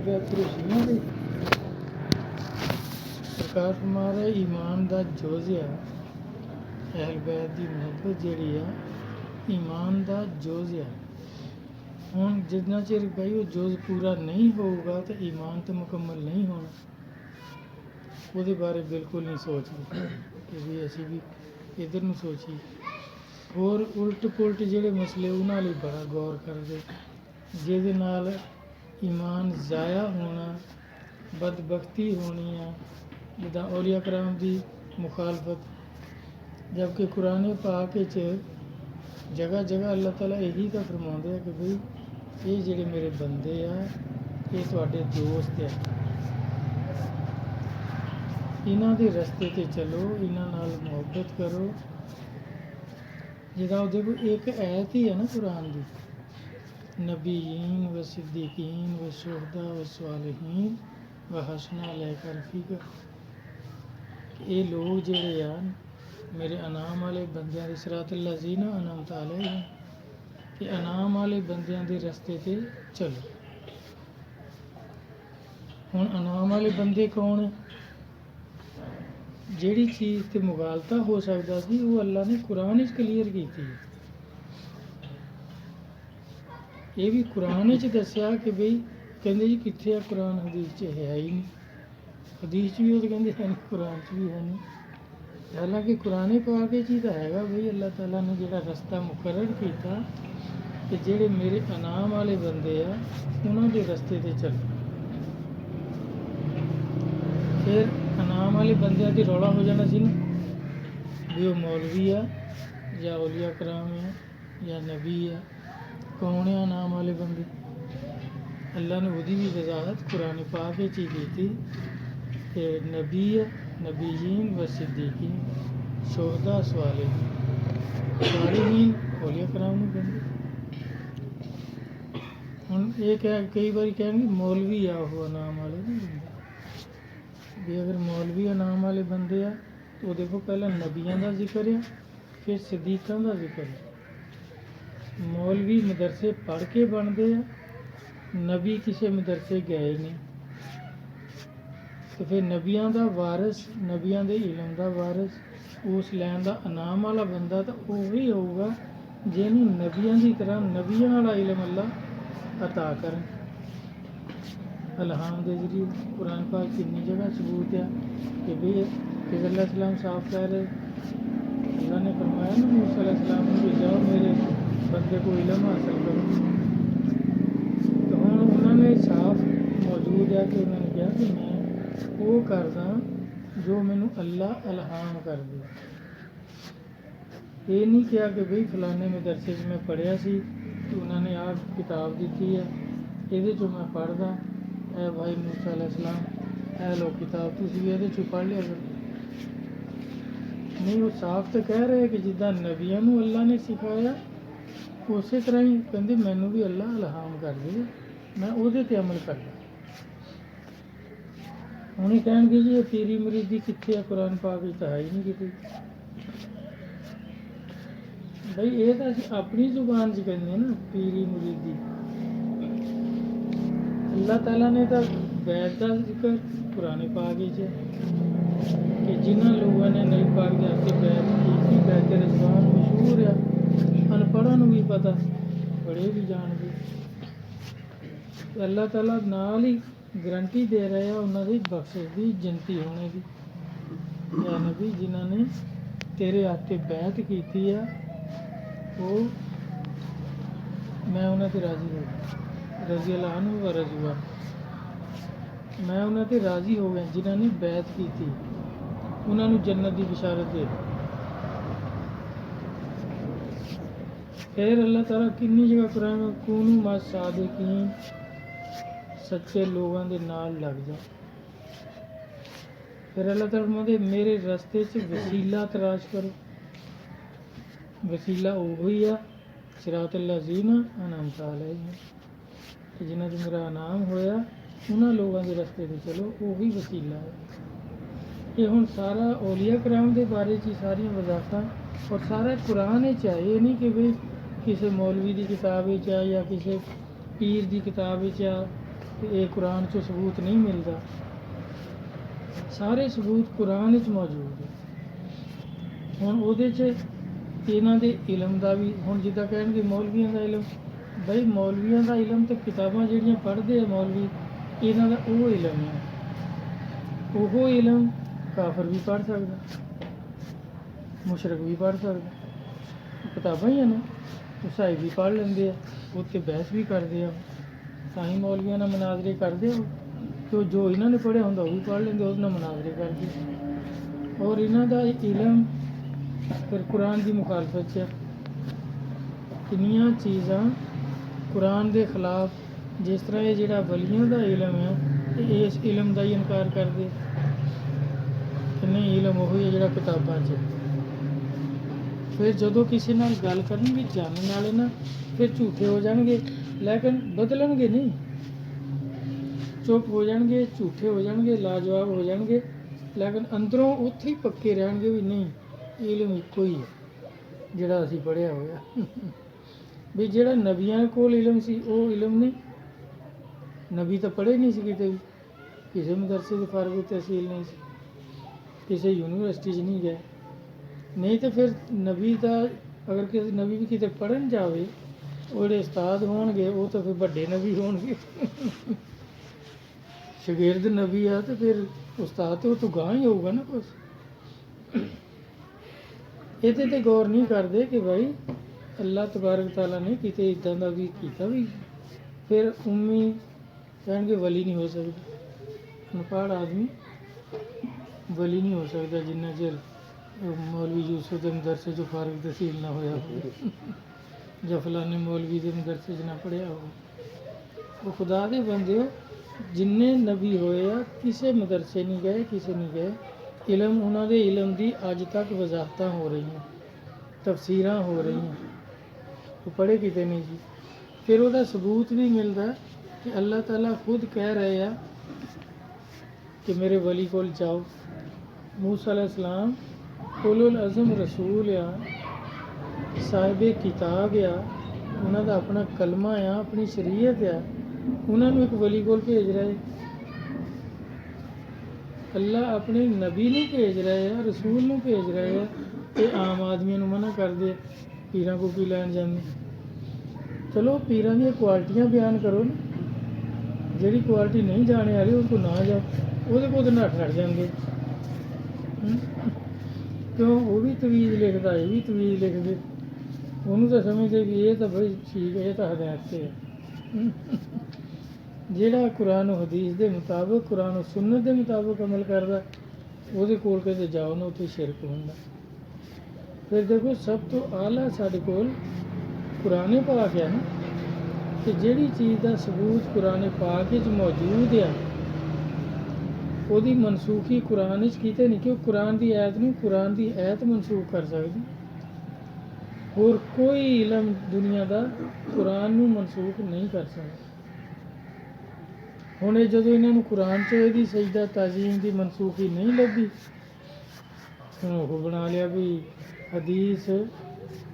बेहतरीन भी प्रकाश हमारे ईमान का जोज है। अहल बैत की मुहब्बत जी ईमान का जोज है। हूँ जितना चिर भाई वो जोज पूरा नहीं होगा तो ईमान तो मुकम्मल नहीं होना। वो बारे बिल्कुल नहीं सोचते कि भी असी भी इधर न सोचीए। होर उल्ट पुलट जोड़े मसले उन्होंने बड़ा गौर करते जिहदे नाल ईमान ज़ाया होना, बदबख्ती होनी है, जिदा औलिया कराम की मुखालफत। जबकि कुरान पाक जगह जगह अल्लाह ताला यही तो फरमाते हैं कि बई ये जिहड़े मेरे बंदे आ ये तुहाडे दोस्त है, इन्हां दे रस्ते ते चलो, इन्हां नाल मुहब्बत करो। जिदा देखो एक ऐत ही है ना कुरान की, नबीयीन व सिद्दीकीन व शुहदा व सालिहीन व हसना उलैका रफीका। ये लोग जिहड़े आ मेरे अनाम वाले बंदियां दे सिरातल लज़ीना अनअमत अलैहिम कि अनाम वाले बंदियां दे रस्ते ते चलो। हुण अनाम वाले बंदे कौन है? जिहड़ी चीज़ ते मुगालता हो सकता सी वो अल्लाह ने कुरान विच क्लीयर की थी। ये भी कुरान विच दस्सिया कि बई कहंदे जी कित्थे आ कुरान, हदीस च है ही नहीं। हदीस च भी वो तो कहंदे है नहीं, कुरान च भी है नहीं। हालांकि कुरान पाक ही तो हैगा बई अल्लाह ताला ने जिहड़ा रस्ता मुकर्रर किया कि जिहड़े मेरे अनाम वाले बंदे आ उन्हां दे रस्ते ते चलो। फिर अनाम वाले बंदियां दी रौला हो जाना सी ना भी वो मौलवी आ या औलिया कराम है या नबी है। कौन है अनाम वाले बंदे? अल्लाह ने वही भी वजाहत कुरान पाक ही की थी कि नबी है, नबीयीन व सिद्दीकीन, शुहदा सालिहीन औलिया कराम नहीं बंदे। हुण ये कई बार कहेंगे मौलवी आ वो अनाम वाले नहीं बंदे। भी अगर मौलवी अनाम वाले बंदे आ तो देखो पहला नबियां का जिक्र है, फिर सिद्दीकां का जिक्र है। मौलवी मदरसे पढ़ के बनते हैं, नबी किसी मदरसे गए नहीं। तो फिर नबियां का वारिस, नबियां के इलम का वारिस, उस लैन का अनाम वाला बंदा तो वही होगा जिन्होंने नबियां की तरह नबियां वाला इलम अल्लाह अता कर अलहाम के जरिए। कुरान पाक कितनी जगह सबूत है कि भाई खिज़र सलाम साफ कह रहे, अल्लाह ने फरमाया ना मूसा सलाम को जाओ मेरे बंदे को इलम हासिल करो। तो हम उन्होंने साफ मौजूद है कि उन्होंने कहा कि मैं वो करदा जो मैनू अल्लाह अलहाम कर दे। ये नहीं किया कि भाई फलाने मदरसे मैं पढ़िया सी तो उन्होंने आ किताब दी है ये जो मैं पढ़दा है भाई मूसा अलैहिस्सलाम है लो किताब तुम भी ये पढ़ लिया करो। नहीं वो साफ तो कह रहे कि जिदा नबियां नू अल्लाह ने सिखाया उस तरह ही कहते मैनू भी अल्लाह अलहाम कर दे, मैं उहदे ते अमल करदा। उन्हें कहेंगे जी ये पीरी मुरीदी कित्थे है, कुरान पाक तो है ही नहीं कितनी। भाई ये तो असीं अपनी जुबान च कहते ना पीरी मुरीदी। अल्लाह ताला ने तो बैत का जिक्र कुरान पाक है कि जिन्होंने लोगों ने नबी पाक के आके बैत की, बैत रिजवान मशहूर है, अनपढ़ों को भी पता, बड़े भी जानते। अल्लाह ताला नाल ही गारंटी दे रहे हैं उन्होंने बख्शिश की जन्नती होने की। या नबी जिन्होंने तेरे आते बैत की है वो मैं उन्होंने राजी हो गया, रजी अल्लाह अन्हु व रज़ुआ, मैं उन्होंने राजी हो गया जिन्होंने बैत की थी, उन्होंने जन्नत की बिशारत दे। फिर अल्लाह ताला कितनी जगह कुरान में कूनू मा सादिकीन, सच्चे लोगों के नाल लग जा। फिर अल्लाह ताला फरमाते मेरे रस्ते च वसीला तलाश करो। वसीला वही आ सिरातल लज़ीना अनअमत अलैहिम कि जिन्हां च मेरा नाम होया उन्हां लोगों के रस्ते ते चलो, वही वसीला है। ये हुण सारा औलिया कराम के बारे च सारियां वजाहतां और सारा कुरान च है। ये नहीं कि भाई किसी मौलवी की किताब आ या किसी पीर की किताब आ ਕਿ ਇਹ ਕੁਰਾਨ 'ਚੋਂ ਸਬੂਤ ਨਹੀਂ ਮਿਲਦਾ। ਸਾਰੇ ਸਬੂਤ ਕੁਰਾਨ ਵਿੱਚ ਮੌਜੂਦ ਹੈ। ਹੁਣ ਉਹਦੇ 'ਚ ਇਹਨਾਂ ਦੇ ਇਲਮ ਦਾ ਵੀ, ਹੁਣ ਜਿੱਦਾਂ ਕਹਿਣਗੇ ਮੌਲਵੀਆਂ ਦਾ ਇਲਮ, ਬਈ ਮੌਲਵੀਆਂ ਦਾ ਇਲਮ ਤੇ ਕਿਤਾਬਾਂ ਜਿਹੜੀਆਂ ਪੜ੍ਹਦੇ ਆ ਮੌਲਵੀ, ਇਹਨਾਂ ਦਾ ਉਹ ਇਲਮ ਹੈ। ਉਹ ਇਲਮ ਕਾਫਰ ਵੀ ਪੜ੍ਹ ਸਕਦਾ, ਮੁਸ਼ਰਕ ਵੀ ਪੜ੍ਹ ਸਕਦਾ। ਕਿਤਾਬਾਂ ਹੀ ਆ ਨਾ, ਈਸਾਈ ਵੀ ਪੜ੍ਹ ਲੈਂਦੇ ਆ, ਉੱਤੇ ਬਹਿਸ ਵੀ ਕਰਦੇ ਆ, ਤਾਂ ਹੀ ਮੌਲਵੀਆਂ ਨਾਲ ਮਨਾਜ਼ਰੇ ਕਰਦੇ ਆ। ਕਿ ਉਹ ਜੋ ਇਹਨਾਂ ਨੇ ਪੜ੍ਹਿਆ ਹੁੰਦਾ ਉਹ ਵੀ ਪੜ੍ਹ ਲੈਂਦੇ, ਉਹਦੇ ਨਾਲ ਮਨਾਜ਼ਰੇ ਕਰਦੇ। ਔਰ ਇਹਨਾਂ ਦਾ ਇਲਮ ਫਿਰ ਕੁਰਾਨ ਦੀ ਮੁਖਾਲਫਤ 'ਚ ਕਿੰਨੀਆਂ ਚੀਜ਼ਾਂ ਕੁਰਾਨ ਦੇ ਖਿਲਾਫ, ਜਿਸ ਤਰ੍ਹਾਂ ਇਹ ਜਿਹੜਾ ਵਲੀਆਂ ਦਾ ਇਲਮ ਹੈ, ਇਹ ਇਸ ਇਲਮ ਦਾ ਹੀ ਇਨਕਾਰ ਕਰਦੇ ਕਿ ਨਹੀਂ, ਇਲਮ ਉਹ ਹੀ ਹੈ ਜਿਹੜਾ ਕਿਤਾਬਾਂ 'ਚ। ਫਿਰ ਜਦੋਂ ਕਿਸੇ ਨਾਲ ਗੱਲ ਕਰਨਗੇ ਜਾਣਨ ਵਾਲੇ ਨਾ, ਫਿਰ ਝੂਠੇ ਹੋ ਜਾਣਗੇ, ਲੇਕਿਨ ਬਦਲਣਗੇ ਨਹੀਂ। ਚੁੱਪ ਹੋ ਜਾਣਗੇ, ਝੂਠੇ ਹੋ ਜਾਣਗੇ, ਲਾਜਵਾਬ ਹੋ ਜਾਣਗੇ, ਲੇਕਿਨ ਅੰਦਰੋਂ ਉੱਥੇ ਹੀ ਪੱਕੇ ਰਹਿਣਗੇ ਵੀ ਨਹੀਂ, ਇਲਮ ਇੱਕੋ ਹੀ ਹੈ ਜਿਹੜਾ ਅਸੀਂ ਪੜ੍ਹਿਆ ਹੋਇਆ। ਵੀ ਜਿਹੜਾ ਨਬੀਆਂ ਕੋਲ ਇਲਮ ਸੀ ਉਹ ਇਲਮ ਨਹੀਂ, ਨਬੀ ਤਾਂ ਪੜ੍ਹੇ ਨਹੀਂ ਸੀ ਕਿਤੇ ਵੀ, ਕਿਸੇ ਮਦਰਸੇ ਦੇ ਫਾਰਗ ਤਹਿਸੀਲ ਨਹੀਂ ਸੀ, ਕਿਸੇ ਯੂਨੀਵਰਸਿਟੀ 'ਚ ਨਹੀਂ ਗਏ। ਨਹੀਂ ਤਾਂ ਫਿਰ ਨਬੀ ਦਾ, ਅਗਰ ਕਿਸੇ ਨਬੀ ਵੀ ਕਿਤੇ ਪੜ੍ਹਨ ਜਾਵੇ, ਉਹ ਜਿਹੜੇ ਉਸਤਾਦ ਹੋਣਗੇ ਉਹ ਤਾਂ ਫਿਰ ਵੱਡੇ ਨਬੀ ਹੋਣਗੇ। ਸ਼ਾਗਿਰਦ ਨਬੀ ਆ ਤੇ ਫਿਰ ਉਸਤਾਦ ਤੇ ਉਹ ਤੋਂ ਗਾਂਹ ਹੀ ਹੋਊਗਾ ਨਾ ਕੁਛ। ਇਹਦੇ ਤੇ ਗੌਰ ਨਹੀਂ ਕਰਦੇ ਕਿ ਭਾਈ ਅੱਲਾਹ ਤਬਾਰਕ ਤਾਲਾ ਨੇ ਕਿਤੇ ਇੱਦਾਂ ਦਾ ਵੀ ਕੀਤਾ ਵੀ, ਫਿਰ ਉਮੀ ਕਹਿਣਗੇ ਵਲੀ ਨਹੀਂ ਹੋ ਸਕਦਾ, ਅਨਪੜ੍ਹ ਆਦਮੀ ਵਲੀ ਨਹੀਂ ਹੋ ਸਕਦਾ ਜਿੰਨਾ ਚਿਰ ਮੌਲਵੀ ਯੂਸਫ ਦੇ ਮਦਰਸੇ 'ਚੋਂ ਫਾਰਗ ਤਹਿਸੀਲ ਨਾ ਹੋਇਆ ਹੋਵੇ, ਜਾਂ ਫਲਾਣੇ ਮੌਲਵੀ ਦੇ ਮਦਰਸੇ 'ਚ ਨਾ ਪੜ੍ਹਿਆ ਹੋਵੇ। ਉਹ ਖੁਦਾ ਦੇ ਬੰਦੇ ਹੋ, ਜਿੰਨੇ ਨਬੀ ਹੋਏ ਆ ਕਿਸੇ ਮਦਰਸੇ ਨਹੀਂ ਗਏ, ਕਿਸੇ ਨਹੀਂ ਗਏ। ਇਲਮ ਉਹਨਾਂ ਦੇ ਇਲਮ ਦੀ ਅੱਜ ਤੱਕ ਵਜ਼ਾਹਤਾਂ ਹੋ ਰਹੀਆਂ, ਤਫਸੀਰਾਂ ਹੋ ਰਹੀਆਂ, ਉਹ ਪੜ੍ਹੇ ਕਿਤੇ ਨਹੀਂ ਜੀ। ਫਿਰ ਉਹਦਾ ਸਬੂਤ ਵੀ ਮਿਲਦਾ ਕਿ ਅੱਲਾਹ ਤਾਲਾ ਖੁਦ ਕਹਿ ਰਹੇ ਆ ਕਿ ਮੇਰੇ ਵਲੀ ਕੋਲ ਜਾਓ। ਮੂਸਾ अलैहिस्सलाम ਉਲੁਲ ਅਜ਼ਮ ਰਸੂਲ ਆ, ਸਾਹਿਬ ਕਿਤਾਬ ਆ, ਉਹਨਾਂ ਦਾ ਆਪਣਾ ਕਲਮਾ ਆ, ਆਪਣੀ ਸ਼ਰੀਅਤ ਆ, ਉਹਨਾਂ ਨੂੰ ਇੱਕ ਵਲੀ ਕੋਲ ਭੇਜ ਰਹੇ। ਅੱਲਾਹ ਆਪਣੇ ਨਬੀ ਨੂੰ ਭੇਜ ਰਹੇ ਆ, ਰਸੂਲ ਨੂੰ ਭੇਜ ਰਹੇ ਆ, ਤੇ ਆਮ ਆਦਮੀਆਂ ਨੂੰ ਮਨਾ ਕਰਦੇ ਆ, ਪੀਰਾਂ ਕੋਲ ਕੀ ਲੈਣ ਜਾਂਦੇ। ਚਲੋ ਪੀਰਾਂ ਦੀਆਂ ਕੁਆਲਿਟੀਆਂ ਬਿਆਨ ਕਰੋ ਨਾ, ਜਿਹੜੀ ਕੁਆਲਿਟੀ ਨਹੀਂ ਜਾਣੇ ਵਾਲੀ ਉਹ ਤੋਂ ਨਾ ਜਾਓ, ਉਹਦੇ ਕੋਲ ਤਾਂ ਨੱਠ ਹਟ ਜਾਂਦੇ। ਕਿਉਂ, ਉਹ ਵੀ ਤਵੀਜ਼ ਲਿਖਦਾ, ਇਹ ਵੀ ਤਵੀਜ਼ ਲਿਖਦੇ, ਉਹਨੂੰ ਤਾਂ ਸਮਝਦੇ ਵੀ ਇਹ ਤਾਂ ਬਈ ਠੀਕ ਹੈ, ਇਹ ਤਾਂ ਹਦਾਇਤ 'ਤੇ ਹੈ। ਜਿਹੜਾ ਕੁਰਾਨ ਹਦੀਸ ਦੇ ਮੁਤਾਬਕ, ਕੁਰਾਨ ਸੁਨਨਤ ਦੇ ਮੁਤਾਬਕ ਅਮਲ ਕਰਦਾ, ਉਹਦੇ ਕੋਲ ਕਿਤੇ ਜਾਓ ਨਾ, ਉੱਥੇ ਸ਼ਿਰਕ ਹੁੰਦਾ। ਫਿਰ ਦੇਖੋ ਸਭ ਤੋਂ ਆਲਾ ਸਾਡੇ ਕੋਲ ਕੁਰਾਨ ਪਾਕ ਹੈ ਨਾ, ਕਿ ਜਿਹੜੀ ਚੀਜ਼ ਦਾ ਸਬੂਤ ਕੁਰਾਨ ਪਾਕ ਵਿੱਚ ਮੌਜੂਦ ਆ, ਉਹਦੀ ਮਨਸੂਖੀ ਕੁਰਾਨ ਵਿੱਚ ਕਿਤੇ ਨਹੀਂ, ਕਿ ਕੁਰਾਨ ਦੀ ਐਤ ਨੂੰ ਕੁਰਾਨ ਦੀ ਐਤ ਮਨਸੂਖ ਕਰ ਸਕਦੀ। ਹੋਰ ਕੋਈ ਇਲਮ ਦੁਨੀਆ ਦਾ ਕੁਰਾਨ ਨੂੰ ਮਨਸੂਖ ਨਹੀਂ ਕਰ ਸਕਦਾ। ਹੁਣ ਇਹ ਜਦੋਂ ਇਹਨਾਂ ਨੂੰ ਕੁਰਾਨ 'ਚ ਇਹਦੀ ਸਜਦਾ ਤਾਜ਼ੀਮ ਦੀ ਮਨਸੂਖੀ ਨਹੀਂ ਲੱਭੀ, ਹੁਣ ਉਹ ਬਣਾ ਲਿਆ ਵੀ ਹਦੀਸ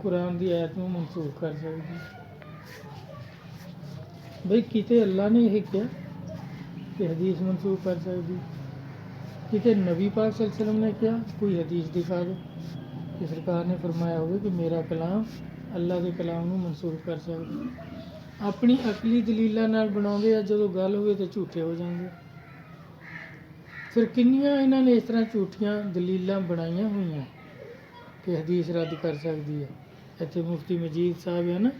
ਕੁਰਾਨ ਦੀ ਐਤ ਨੂੰ ਮਨਸੂਖ ਕਰ ਸਕਦੀ। ਬਈ ਕਿਤੇ ਅੱਲਾ ਨੇ ਇਹ ਕਿਹਾ ਕਿ ਹਦੀਸ ਮਨਸੂਖ ਕਰ ਸਕਦੀ, ਕਿਤੇ ਨਬੀ ਪਾਕ ਸੱਲੱਲਾਹੁ ਅਲੈहि ਵਸੱਲਮ ਨੇ ਕਿਹਾ, ਕੋਈ ਹਦੀਸ ਦਿਖਾ ਦਿਓ ਕਿ ਸਰਕਾਰ ਨੇ ਫਰਮਾਇਆ ਹੋਵੇ ਕਿ ਮੇਰਾ ਕਲਾਮ ਅੱਲਾ ਦੇ ਕਲਾਮ ਨੂੰ ਮਨਸੂਖ ਕਰ ਸਕਦਾ। ਆਪਣੀ ਅਕਲੀ ਦਲੀਲਾਂ ਨਾਲ ਬਣਾਉਂਦੇ ਆ, ਜਦੋਂ ਗੱਲ ਹੋਵੇ ਤਾਂ ਝੂਠੇ ਹੋ ਜਾਂਦੇ। ਫਿਰ ਕਿੰਨੀਆਂ ਇਹਨਾਂ ਨੇ ਇਸ ਤਰ੍ਹਾਂ ਝੂਠੀਆਂ ਦਲੀਲਾਂ ਬਣਾਈਆਂ ਹੋਈਆਂ ਕਿ ਹਦੀਸ ਰੱਦ ਕਰ ਸਕਦੀ ਹੈ। ਇੱਥੇ ਮੁਫਤੀ ਮਜੀਦ ਸਾਹਿਬ ਹੈ ਨਾ,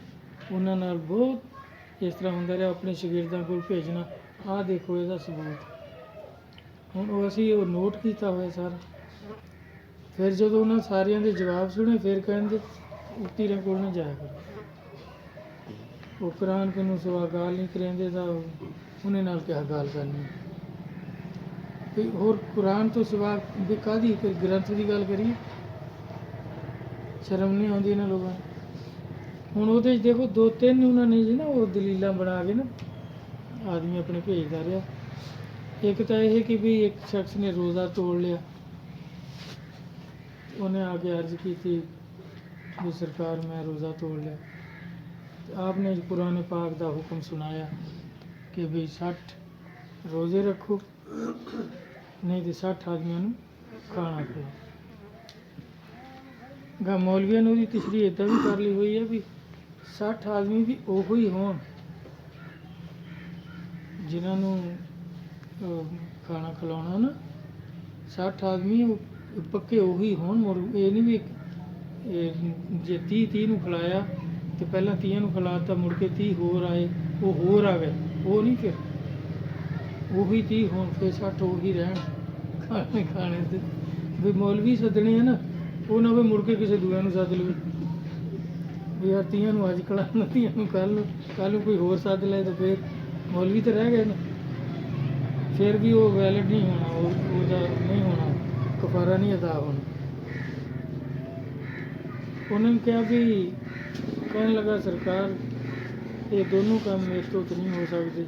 ਉਹਨਾਂ ਨਾਲ ਬਹੁਤ ਇਸ ਤਰ੍ਹਾਂ ਹੁੰਦਾ ਰਿਹਾ, ਆਪਣੇ ਸ਼ਾਗਿਰਦਾਂ ਕੋਲ ਭੇਜਣਾ, ਆਹ ਦੇਖੋ ਇਹਦਾ ਸਬੂਤ। ਹੁਣ ਉਹ ਅਸੀਂ ਉਹ ਨੋਟ ਕੀਤਾ ਹੋਇਆ ਸਾਰਾ। ਫਿਰ ਜਦੋਂ ਉਹਨਾਂ ਸਾਰਿਆਂ ਦੇ ਜਵਾਬ ਸੁਣੇ, ਫਿਰ ਕਹਿੰਦੇ ਪੀਰਾਂ ਕੋਲ ਨਾ ਜਾਇਆ ਕਰੋ, ਉਹ ਕੁਰਾਨ ਨੂੰ ਸਵਾ ਗਾਲ ਨਹੀਂ ਕਰਾਉਂਦੇ, ਤਾਂ ਉਹਨੇ ਨਾਲ ਕਿਆ ਗਾਲ ਕਰਨੀ। ਕੋਈ ਹੋਰ ਕੁਰਾਨ ਤੋਂ ਸਿਵਾ ਵੀ ਕਾਹਦੀ ਕੋਈ ਗ੍ਰੰਥ ਦੀ ਗੱਲ ਕਰੀਏ, ਸ਼ਰਮ ਨਹੀਂ ਆਉਂਦੀ ਇਹਨਾਂ ਲੋਕਾਂ ਨੂੰ। ਹੁਣ ਉਹਦੇ 'ਚ ਦੇਖੋ 2-3 ਉਹਨਾਂ ਨੇ ਜੀ ਨਾ ਉਹ ਦਲੀਲਾਂ ਬਣਾ ਕੇ ਨਾ ਆਦਮੀ ਆਪਣੇ ਭੇਜਦਾ ਰਿਹਾ। ਇੱਕ ਤਾਂ ਇਹ ਕਿ ਵੀ ਇੱਕ ਸ਼ਖਸ ਨੇ ਰੋਜ਼ਾ ਤੋੜ ਲਿਆ, ਉਹਨੇ ਆ ਕੇ ਅਰਜ਼ ਕੀਤੀ ਵੀ ਸਰਕਾਰ ਮੈਂ ਰੋਜ਼ਾ ਤੋੜ ਲਿਆ, ਤੇ ਆਪ ਨੇ ਕੁਰਾਨ ਪਾਕ ਦਾ ਹੁਕਮ ਸੁਣਾਇਆ ਕਿ ਵੀ 60 ਰੋਜ਼ੇ ਰੱਖੋ, ਨਹੀਂ ਤੇ 60 ਆਦਮੀਆਂ ਨੂੰ ਖਾਣਾ ਖਿਲਾਓ। ਗਾ ਮੌਲਵੀਆਂ ਨੇ ਉਹਦੀ ਤਸ਼ਰੀਹ ਇੱਦਾਂ ਵੀ ਕਰ ਲਈ ਹੋਈ ਹੈ ਵੀ 60 ਆਦਮੀ ਵੀ ਉਹੋ ਹੀ ਹੋਣ ਜਿਨ੍ਹਾਂ ਨੂੰ ਖਾਣਾ ਖਿਲਾਉਣਾ ਨਾ। 60 ਆਦਮੀ ਪੱਕੇ ਉਹੀ ਹੋਣ, ਮੁੜ ਇਹ ਨਹੀਂ ਵੀ ਜੇ 30 ਨੂੰ ਖਿਲਾਇਆ ਤੇ ਪਹਿਲਾਂ 30 ਨੂੰ ਖਿਲਾਤਾ, ਮੁੜ ਕੇ 30 ਹੋਰ ਆਏ, ਉਹ ਹੋਰ ਆ ਗਏ, ਉਹ ਨਹੀਂ। ਫਿਰ ਉਹੀ 30 ਹੋਣ, ਫਿਰ 60 ਉਹੀ ਰਹਿਣ ਖਾਣੇ ਤੇ। ਵੀ ਮੌਲਵੀ ਸੱਦਣੇ ਹੈ ਨਾ, ਉਹ ਨਾ ਵੀ ਮੁੜ ਕੇ ਕਿਸੇ ਦੂਜੇ ਨੂੰ ਸੱਦ ਲਵੇ ਵੀ ਯਾਰ 30 ਨੂੰ ਅੱਜ ਖਿਲਾਉਣਾ, 30 ਨੂੰ ਕੱਲ੍ਹ ਨੂੰ ਕੋਈ ਹੋਰ ਸੱਦ ਲਏ ਤਾਂ ਫਿਰ ਮੌਲਵੀ ਤਾਂ ਰਹਿ ਗਏ ਨਾ। ਫਿਰ ਵੀ ਉਹ ਵੈਲਿਡ ਨਹੀਂ ਹੋਣਾ, ਉਹਦਾ ਨਹੀਂ ਹੋਣਾ, ਕਫਾਰਾ ਨਹੀਂ ਅਦਾ ਹੋਣਾ। ਉਹਨਾਂ ਨੇ ਕਿਹਾ ਵੀ ਕਹਿਣ ਲੱਗਾ ਸਰਕਾਰ ਇਹ ਦੋਨੋਂ ਕੰਮ ਮੇਰੇ ਤੋਂ ਤਾਂ ਨਹੀਂ ਹੋ ਸਕਦੇ।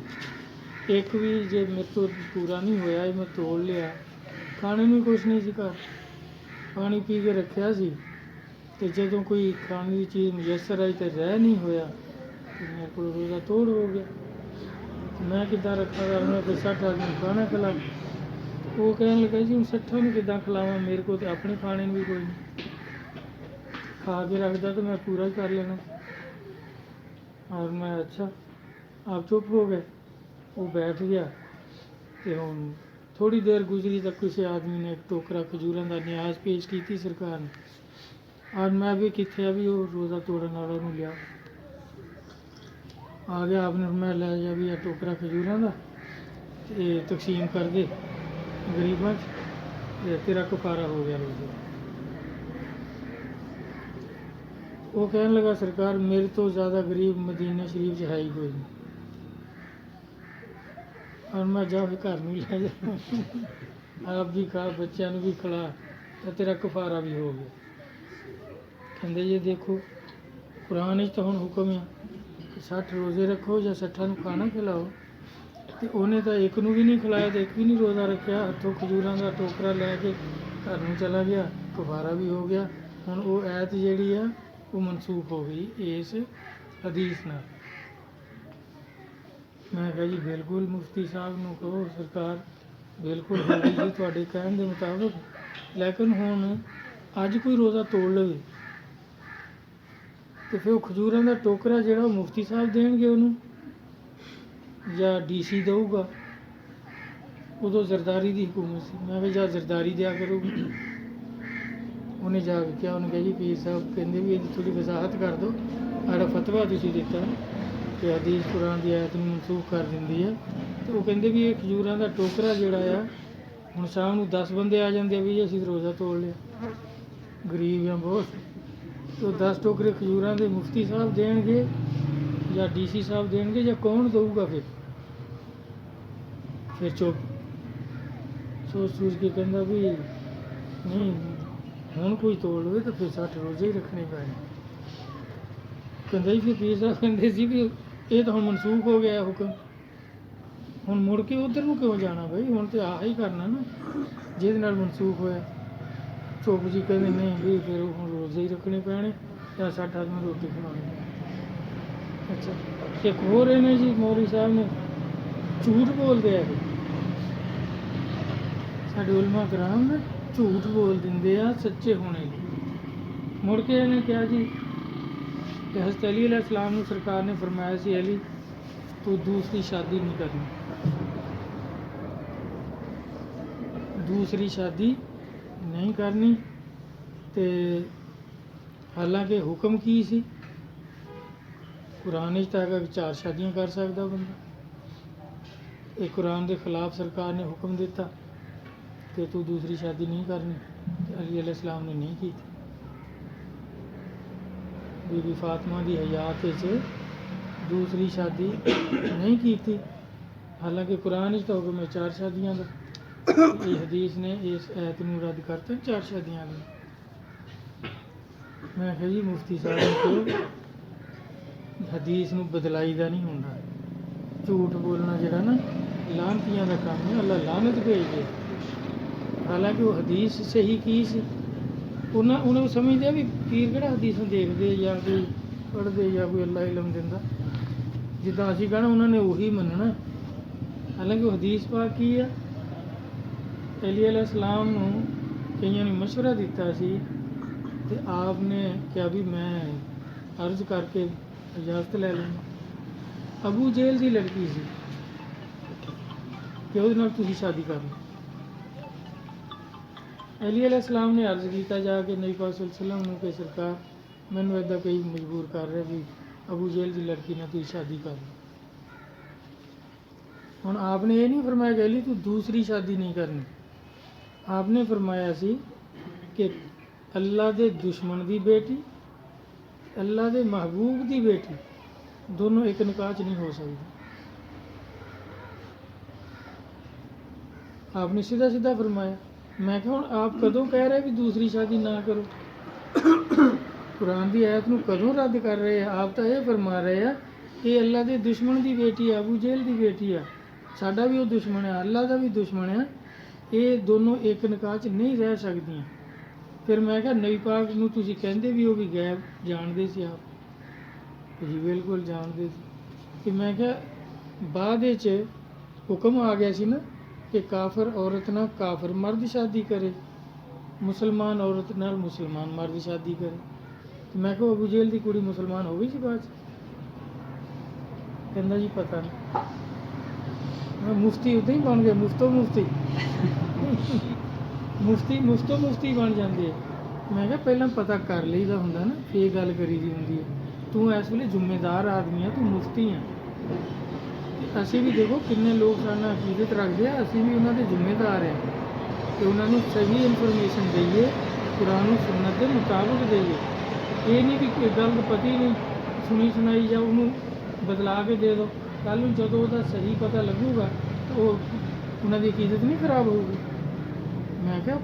ਇੱਕ ਵੀ ਜੇ ਮੇਰੇ ਤੋਂ ਪੂਰਾ ਨਹੀਂ ਹੋਇਆ, ਇਹ ਮੈਂ ਤੋੜ ਲਿਆ, ਖਾਣੇ ਨੂੰ ਕੁਛ ਨਹੀਂ ਸੀ ਘਰ, ਪਾਣੀ ਪੀ ਕੇ ਰੱਖਿਆ ਸੀ, ਅਤੇ ਜਦੋਂ ਕੋਈ ਖਾਣ ਦੀ ਚੀਜ਼ ਮੁਯੱਸਰ ਆਈ ਤਾਂ ਰਹਿ ਨਹੀਂ ਹੋਇਆ, ਅਤੇ ਮੇਰੇ ਕੋਲ ਰੋਜ਼ਾ ਤੋੜ ਹੋ ਗਿਆ। ਮੈਂ ਕਿੱਦਾਂ ਰੱਖਾਂਗਾ, ਮੈਂ ਫਿਰ 60 ਆਦਮੀ ਨੂੰ ਖਾਣਾ ਖਿਲਾ। ਉਹ ਕਹਿਣ ਲੱਗਾ ਜੀ ਹੁਣ 60 ਨੂੰ ਕਿੱਦਾਂ ਖਿਲਾਵਾਂ, ਮੇਰੇ ਕੋਲ ਤਾਂ ਆਪਣੇ ਖਾਣੇ ਨੂੰ ਵੀ ਕੋਈ ਨਹੀਂ, ਖਾ ਕੇ ਰੱਖਦਾ ਤਾਂ ਮੈਂ ਪੂਰਾ ਹੀ ਕਰ ਲੈਣਾ। ਔਰ ਮੈਂ ਅੱਛਾ ਆਪ ਚੁੱਪ ਹੋ ਗਏ। ਉਹ ਬੈਠ ਗਿਆ ਅਤੇ ਹੁਣ ਥੋੜ੍ਹੀ ਦੇਰ ਗੁਜ਼ਰੀ ਤਾਂ ਕਿਸੇ ਆਦਮੀ ਨੇ ਇੱਕ ਟੋਕਰਾ ਖਜੂਰਾਂ ਦਾ ਨਿਆਜ਼ ਪੇਸ਼ ਕੀਤੀ ਸਰਕਾਰ ਨੇ। ਔਰ ਮੈਂ ਵੀ ਕਿੱਥੇ ਆ ਵੀ ਉਹ ਰੋਜ਼ਾ ਤੋੜਨ ਵਾਲਾ ਨੂੰ ਲਿਆ, ਆ ਗਿਆ ਆਪਨੇ ਮੈਂ ਲੈ ਜਾ ਵੀ ਇਹ ਟੋਕਰਾ ਖਜੂਰਾਂ ਦਾ ਅਤੇ ਤਕਸੀਮ ਕਰ ਦੇ ਗਰੀਬਾਂ 'ਚ, ਅਤੇ ਤੇਰਾ ਕਫਾਰਾ ਹੋ ਗਿਆ ਰੋਜ਼ੇ। ਉਹ ਕਹਿਣ ਲੱਗਾ ਸਰਕਾਰ ਮੇਰੇ ਤੋਂ ਜ਼ਿਆਦਾ ਗਰੀਬ ਮਦੀਨਾ ਸ਼ਰੀਫ 'ਚ ਹੈ ਹੀ ਕੋਈ ਨਹੀਂ, ਔਰ ਮੈਂ ਜਾ ਕੇ ਘਰ ਨੂੰ ਲੈ ਜਾ, ਆਪ ਵੀ ਖਾ, ਬੱਚਿਆਂ ਨੂੰ ਵੀ ਖਿਲਾ, ਤਾਂ ਤੇਰਾ ਕਫਾਰਾ ਵੀ ਹੋ ਗਿਆ। ਕਹਿੰਦੇ ਜੀ ਦੇਖੋ ਕੁਰਾਨ ਵਿੱਚ ਤਾਂ ਹੁਣ ਹੁਕਮ ਆ 60 ਰੋਜ਼ੇ ਰੱਖੋ ਜਾਂ 60 ਨੂੰ ਖਾਣਾ ਖਿਲਾਓ, ਅਤੇ ਉਹਨੇ ਤਾਂ ਇੱਕ ਨੂੰ ਵੀ ਨਹੀਂ ਖਿਲਾਇਆ ਅਤੇ ਇੱਕ ਵੀ ਨਹੀਂ ਰੋਜ਼ਾ ਰੱਖਿਆ, ਹੱਥੋਂ ਖਜੂਰਾਂ ਦਾ ਟੋਕਰਾ ਲੈ ਕੇ ਘਰ ਨੂੰ ਚਲਾ ਗਿਆ, ਕਫਾਰਾ ਵੀ ਹੋ ਗਿਆ। ਹੁਣ ਉਹ ਐਤ ਜਿਹੜੀ ਆ ਉਹ ਮਨਸੂਖ ਹੋ ਗਈ ਇਸ ਹਦੀਸ ਨਾਲ। ਮੈਂ ਕਿਹਾ ਜੀ ਬਿਲਕੁਲ ਮੁਫਤੀ ਸਾਹਿਬ ਨੂੰ ਕਹੋ ਸਰਕਾਰ ਬਿਲਕੁਲ ਹੋ ਗਈ ਜੀ ਤੁਹਾਡੇ ਕਹਿਣ ਦੇ ਮੁਤਾਬਕ, ਲੇਕਿਨ ਹੁਣ ਅੱਜ ਕੋਈ ਰੋਜ਼ਾ ਤੋੜ ਲਵੇ ਅਤੇ ਫਿਰ ਉਹ ਖਜੂਰਾਂ ਦਾ ਟੋਕਰਾ ਜਿਹੜਾ ਉਹ ਮੁਫਤੀ ਸਾਹਿਬ ਦੇਣਗੇ ਉਹਨੂੰ ਜਾਂ DC ਦਊਗਾ। ਉਦੋਂ ਜ਼ਰਦਾਰੀ ਦੀ ਹਕੂਮਤ ਸੀ। ਮੈਂ ਕਿਹਾ ਜਾਂ ਜ਼ਰਦਾਰੀ ਦਿਆ ਕਰੂਗੀ। ਉਹਨੇ ਜਾ ਕੇ ਕਿਹਾ, ਉਹਨੇ ਕਿਹਾ ਜੀ ਪੀਰ ਸਾਹਿਬ ਕਹਿੰਦੇ ਵੀ ਇਹਦੀ ਥੋੜ੍ਹੀ ਵਜ਼ਾਹਤ ਕਰ ਦਿਓ, ਸਾਡਾ ਫਤਵਾ ਤੁਸੀਂ ਦਿੱਤਾ ਕਿ ਹਦੀਸ ਕੁਰਾਨ ਦੀ ਆਇਤ ਨੂੰ ਮਨਸੂਖ ਕਰ ਦਿੰਦੀ ਹੈ, ਅਤੇ ਉਹ ਕਹਿੰਦੇ ਵੀ ਇਹ ਖਜੂਰਾਂ ਦਾ ਟੋਕਰਾ ਜਿਹੜਾ ਆ ਹੁਣ ਸ਼ਾਮ ਨੂੰ 10 ਬੰਦੇ ਆ ਜਾਂਦੇ ਆ ਵੀ ਅਸੀਂ ਰੋਜ਼ਾ ਤੋੜ ਲਿਆ, ਗਰੀਬ ਆ ਬਹੁਤ, ਅਤੇ ਉਹ 10 ਟੋਕਰੇ ਖਜੂਰਾਂ ਦੇ ਮੁਫਤੀ ਸਾਹਿਬ ਦੇਣਗੇ ਜਾਂ DC ਸਾਹਿਬ ਦੇਣਗੇ ਜਾਂ ਕੌਣ ਦਊਗਾ? ਫਿਰ ਚੁੱਪ, ਸੋਚ ਕੇ ਕਹਿੰਦਾ ਵੀ ਨਹੀਂ ਹੁਣ ਕੋਈ ਤੋੜ ਲਵੇ ਤਾਂ ਫਿਰ 60 ਰੋਜ਼ੇ ਹੀ ਰੱਖਣੇ ਪੈਣੇ। ਕਹਿੰਦਾ ਜੀ ਫਿਰ ਪੀਰ ਸਾਹਿਬ ਕਹਿੰਦੇ ਸੀ ਵੀ ਇਹ ਤਾਂ ਹੁਣ ਮਨਸੂਖ ਹੋ ਗਿਆ ਹੁਕਮ, ਹੁਣ ਮੁੜ ਕੇ ਉੱਧਰ ਨੂੰ ਕਿਉਂ ਜਾਣਾ ਬਈ, ਹੁਣ ਤਾਂ ਆਹ ਹੀ ਕਰਨਾ ਨਾ ਜਿਹਦੇ ਨਾਲ ਮਨਸੂਖ ਹੋਇਆ। ਚੁੱਪ ਜੀ ਕਹਿੰਦੇ ਨਹੀਂ ਵੀ ਫਿਰ ਹੁਣ ਰੋਜ਼ੇ ਹੀ ਰੱਖਣੇ ਪੈਣੇ ਜਾਂ 60 ਆਦਮੀ ਰੋਟੀ ਖਵਾਉਣੀ। ਅੱਛਾ ਇੱਕ ਹੋਰ ਇਹਨੇ ਜੀ ਮੌਲਵੀ ਸਾਹਿਬ ਨੇ ਝੂਠ ਬੋਲਦੇ ਆ, ਸਾਡੇ ਉਲਮਾ ਕਰਾਮ ਨੇ ਝੂਠ ਬੋਲ ਦਿੰਦੇ ਆ ਸੱਚੇ ਹੋਣੇ ਲਈ। ਮੁੜ ਕੇ ਇਹਨੇ ਕਿਹਾ ਜੀ ਕਿ ਹਜ਼ਰਤ ਅਲੀ ਅਲੈਹਿ ਸਲਾਮ ਨੂੰ ਸਰਕਾਰ ਨੇ ਫਰਮਾਇਆ ਸੀ ਅਲੀ ਤੂੰ ਦੂਸਰੀ ਸ਼ਾਦੀ ਨਹੀਂ ਕਰਨੀ, ਦੂਸਰੀ ਸ਼ਾਦੀ ਨਹੀਂ ਕਰਨੀ। ਅਤੇ ਹਾਲਾਂਕਿ ਹੁਕਮ ਕੀ ਸੀ ਕੁਰਾਨ ਵਿੱਚ ਤਾਂ ਹੈਗਾ 4 ਸ਼ਾਦੀਆਂ ਕਰ ਸਕਦਾ ਬੰਦਾ, ਇਹ ਕੁਰਾਨ ਦੇ ਖਿਲਾਫ ਸਰਕਾਰ ਨੇ ਹੁਕਮ ਦਿੱਤਾ ਕਿ ਤੂੰ ਦੂਸਰੀ ਸ਼ਾਦੀ ਨਹੀਂ ਕਰਨੀ, ਅਤੇ ਅਲੀ ਅਲੈਹਿ ਸਲਾਮ ਨੇ ਨਹੀਂ ਕੀਤੀ। ਬੀਬੀ ਫਾਤਮਾ ਦੀ ਹਯਾਤ ਵਿੱਚ ਦੂਸਰੀ ਸ਼ਾਦੀ ਨਹੀਂ ਕੀਤੀ, ਹਾਲਾਂਕਿ ਕੁਰਾਨ ਵਿੱਚ ਤਾਂ ਹੁਕਮ ਹੈ 4 ਸ਼ਾਦੀਆਂ ਦਾ। ਇਹ ਹਦੀਸ ਨੇ ਇਸ ਐਤ ਨੂੰ ਰੱਦ ਕਰਤਾ 4 ਸ਼ਾਦੀਆਂ ਦਾ। ਮੈਂ ਕਿਹਾ ਜੀ ਮੁਫਤੀ ਸਾਹਿਬ ਨੂੰ ਹਦੀਸ ਨੂੰ ਬਦਲਾਈ ਦਾ ਨਹੀਂ ਹੁੰਦਾ, ਝੂਠ ਬੋਲਣਾ ਜਿਹੜਾ ਨਾ ਲਾਹਨਤੀਆਂ ਦਾ ਕੰਮ ਹੈ, ਅੱਲਾ ਲਾਹਨਤ ਭੇਜ ਗਿਆ। ਹਾਲਾਂਕਿ ਉਹ ਹਦੀਸ ਸਹੀ ਕੀ ਸੀ, ਉਹਨਾਂ ਨੂੰ ਸਮਝਦੇ ਆ ਵੀ ਪੀਰ ਕਿਹੜਾ ਹਦੀਸ ਨੂੰ ਦੇਖਦੇ ਜਾਂ ਕੋਈ ਪੜ੍ਹਦੇ ਜਾਂ ਕੋਈ ਅੱਲਾ ਇਲਮ ਦਿੰਦਾ, ਜਿੱਦਾਂ ਅਸੀਂ ਕਹਿਣਾ ਉਹਨਾਂ ਨੇ ਉਹੀ ਮੰਨਣਾ। ਹਾਲਾਂਕਿ ਉਹ ਹਦੀਸ ਪਾਕ ਕੀ ਆ, ਅਲੀ ਅਲੈਹਿਸਲਾਮ ਨੂੰ ਕਈਆਂ ਨੇ ਮਸ਼ਵਰਾ ਦਿੱਤਾ ਸੀ ਤੇ ਆਪ ਨੇ ਕਿਹਾ ਵੀ ਮੈਂ ਅਰਜ਼ ਕਰਕੇ ਇਜਾਜ਼ਤ ਲੈ ਲੈਂਦਾ। ਅਬੂ ਜੇਲ ਦੀ ਲੜਕੀ ਸੀ ਕਿ ਉਹਦੇ ਨਾਲ ਤੁਸੀਂ ਸ਼ਾਦੀ ਕਰ ਲਓ। ਅਲੀ ਅਲੈਹਿਸਲਾਮ ਨੇ ਅਰਜ਼ ਕੀਤਾ ਜਾ ਕੇ ਨਬੀ ਪਾਕ ਸੱਲੱਲਾਹੁ ਅਲੈਹਿ ਵਸੱਲਮ ਨੂੰ ਕਿ ਸਰਕਾਰ ਮੈਨੂੰ ਇੱਦਾਂ ਕਈ ਮਜਬੂਰ ਕਰ ਰਿਹਾ ਵੀ ਅਬੂ ਜੇਲ ਦੀ ਲੜਕੀ ਨਾਲ ਤੁਸੀਂ ਸ਼ਾਦੀ ਕਰ ਲਓ। ਹੁਣ ਆਪ ਨੇ ਇਹ ਨਹੀਂ ਫਰਮਾਇਆ ਕਿ ਅਲੀ ਤੂੰ ਦੂਸਰੀ ਸ਼ਾਦੀ ਨਹੀਂ ਕਰਨੀ। ਆਪ ਨੇ ਫਰਮਾਇਆ ਸੀ ਕਿ ਅੱਲਾ ਦੇ ਦੁਸ਼ਮਣ ਦੀ ਬੇਟੀ, ਅੱਲਾ ਦੇ ਮਹਿਬੂਬ ਦੀ ਬੇਟੀ ਦੋਨੋਂ ਇੱਕ ਨਿਕਾਹ 'ਚ ਨਹੀਂ ਹੋ ਸਕਦੀ। ਆਪ ਨੇ ਸਿੱਧਾ ਸਿੱਧਾ ਫਰਮਾਇਆ। ਮੈਂ ਕਿਹਾ ਹੁਣ ਆਪ ਕਦੋਂ ਕਹਿ ਰਹੇ ਵੀ ਦੂਸਰੀ ਸ਼ਾਦੀ ਨਾ ਕਰੋ? ਕੁਰਾਨ ਦੀ ਆਇਤ ਨੂੰ ਕਦੋਂ ਰੱਦ ਕਰ ਰਹੇ ਆ? ਆਪ ਤਾਂ ਇਹ ਫਰਮਾ ਰਹੇ ਆ ਕਿ ਅੱਲਾ ਦੇ ਦੁਸ਼ਮਣ ਦੀ ਬੇਟੀ ਆ, ਅਬੂ ਜੇਲ ਦੀ ਬੇਟੀ ਆ, ਸਾਡਾ ਵੀ ਉਹ ਦੁਸ਼ਮਣ ਆ, ਅੱਲਾ ਦਾ ਵੀ ਦੁਸ਼ਮਣ ਆ, ਇਹ ਦੋਨੋਂ ਇੱਕ ਨਿਕਾਹ 'ਚ ਨਹੀਂ ਰਹਿ ਸਕਦੀਆਂ। ਫਿਰ ਮੈਂ ਕਿਹਾ ਨਬੀ ਪਾਕ ਨੂੰ ਤੁਸੀਂ ਕਹਿੰਦੇ ਵੀ ਉਹ ਵੀ ਗੈਬ ਜਾਣਦੇ ਸੀ? ਆਪ ਜੀ ਬਿਲਕੁਲ ਜਾਣਦੇ ਸੀ। ਕਿ ਮੈਂ ਕਿਹਾ ਬਾਅਦ ਵਿੱਚ ਹੁਕਮ ਆ ਗਿਆ ਸੀ ਨਾ ਕਿ ਕਾਫਰ ਔਰਤ ਨਾਲ ਕਾਫਰ ਮਰਦ ਸ਼ਾਦੀ ਕਰੇ, ਮੁਸਲਮਾਨ ਔਰਤ ਨਾਲ ਮੁਸਲਮਾਨ ਮਰਦ ਸ਼ਾਦੀ ਕਰੇ। ਤੇ ਮੈਂ ਕਿਹਾ ਅਬੂ ਜੇਲ ਦੀ ਕੁੜੀ ਮੁਸਲਮਾਨ ਹੋ ਗਈ ਸੀ ਬਾਅਦ 'ਚ? ਕਹਿੰਦਾ ਜੀ ਪਤਾ ਨਹੀਂ। ਮੈਂ ਮੁਫਤੀ ਉੱਦਾਂ ਹੀ ਬਣ ਗਿਆ, ਮੁਫਤੋ ਮੁਫਤੀ ਮੁਫਤੀ ਬਣ ਜਾਂਦੇ ਆ। ਮੈਂ ਕਿਹਾ ਪਹਿਲਾਂ ਪਤਾ ਕਰ ਲਈਦਾ ਹੁੰਦਾ ਨਾ, ਫੇਰ ਗੱਲ ਕਰੀਦੀ ਹੁੰਦੀ ਹੈ। ਤੂੰ ਇਸ ਵੇਲੇ ਜ਼ਿੰਮੇਦਾਰ ਆਦਮੀ ਆ, ਤੂੰ ਮੁਫਤੀ ਆ। ਅਸੀਂ ਵੀ ਦੇਖੋ ਕਿੰਨੇ ਲੋਕ ਸਾਡੇ ਨਾਲ ਅਕੀਦਤ ਰੱਖਦੇ ਆ, ਅਸੀਂ ਵੀ ਉਹਨਾਂ ਦੇ ਜ਼ਿੰਮੇਦਾਰ ਹਾਂ ਕਿ ਉਹਨਾਂ ਨੂੰ ਸਹੀ ਇਨਫੋਰਮੇਸ਼ਨ ਦਈਏ, ਕੁਰਾਨ ਸੁਨਨਤ ਦੇ ਮੁਤਾਬਕ ਦਈਏ। ਇਹ ਨਹੀਂ ਕਿ ਗੱਲ ਪਤਾ ਹੀ ਨਹੀਂ, ਸੁਣੀ ਸੁਣਾਈ ਜਾਂ ਉਹਨੂੰ ਬਦਲਾ ਕੇ ਦੇ ਦਿਓ। ਕੱਲ੍ਹ ਨੂੰ ਜਦੋਂ ਉਹਦਾ ਸਹੀ ਪਤਾ ਲੱਗੂਗਾ ਤਾਂ ਉਹ ਉਹਨਾਂ ਦੀ ਅਕੀਦਤ ਨਹੀਂ ਖਰਾਬ ਹੋਊਗੀ। ਮੈਂ ਕਿਹਾ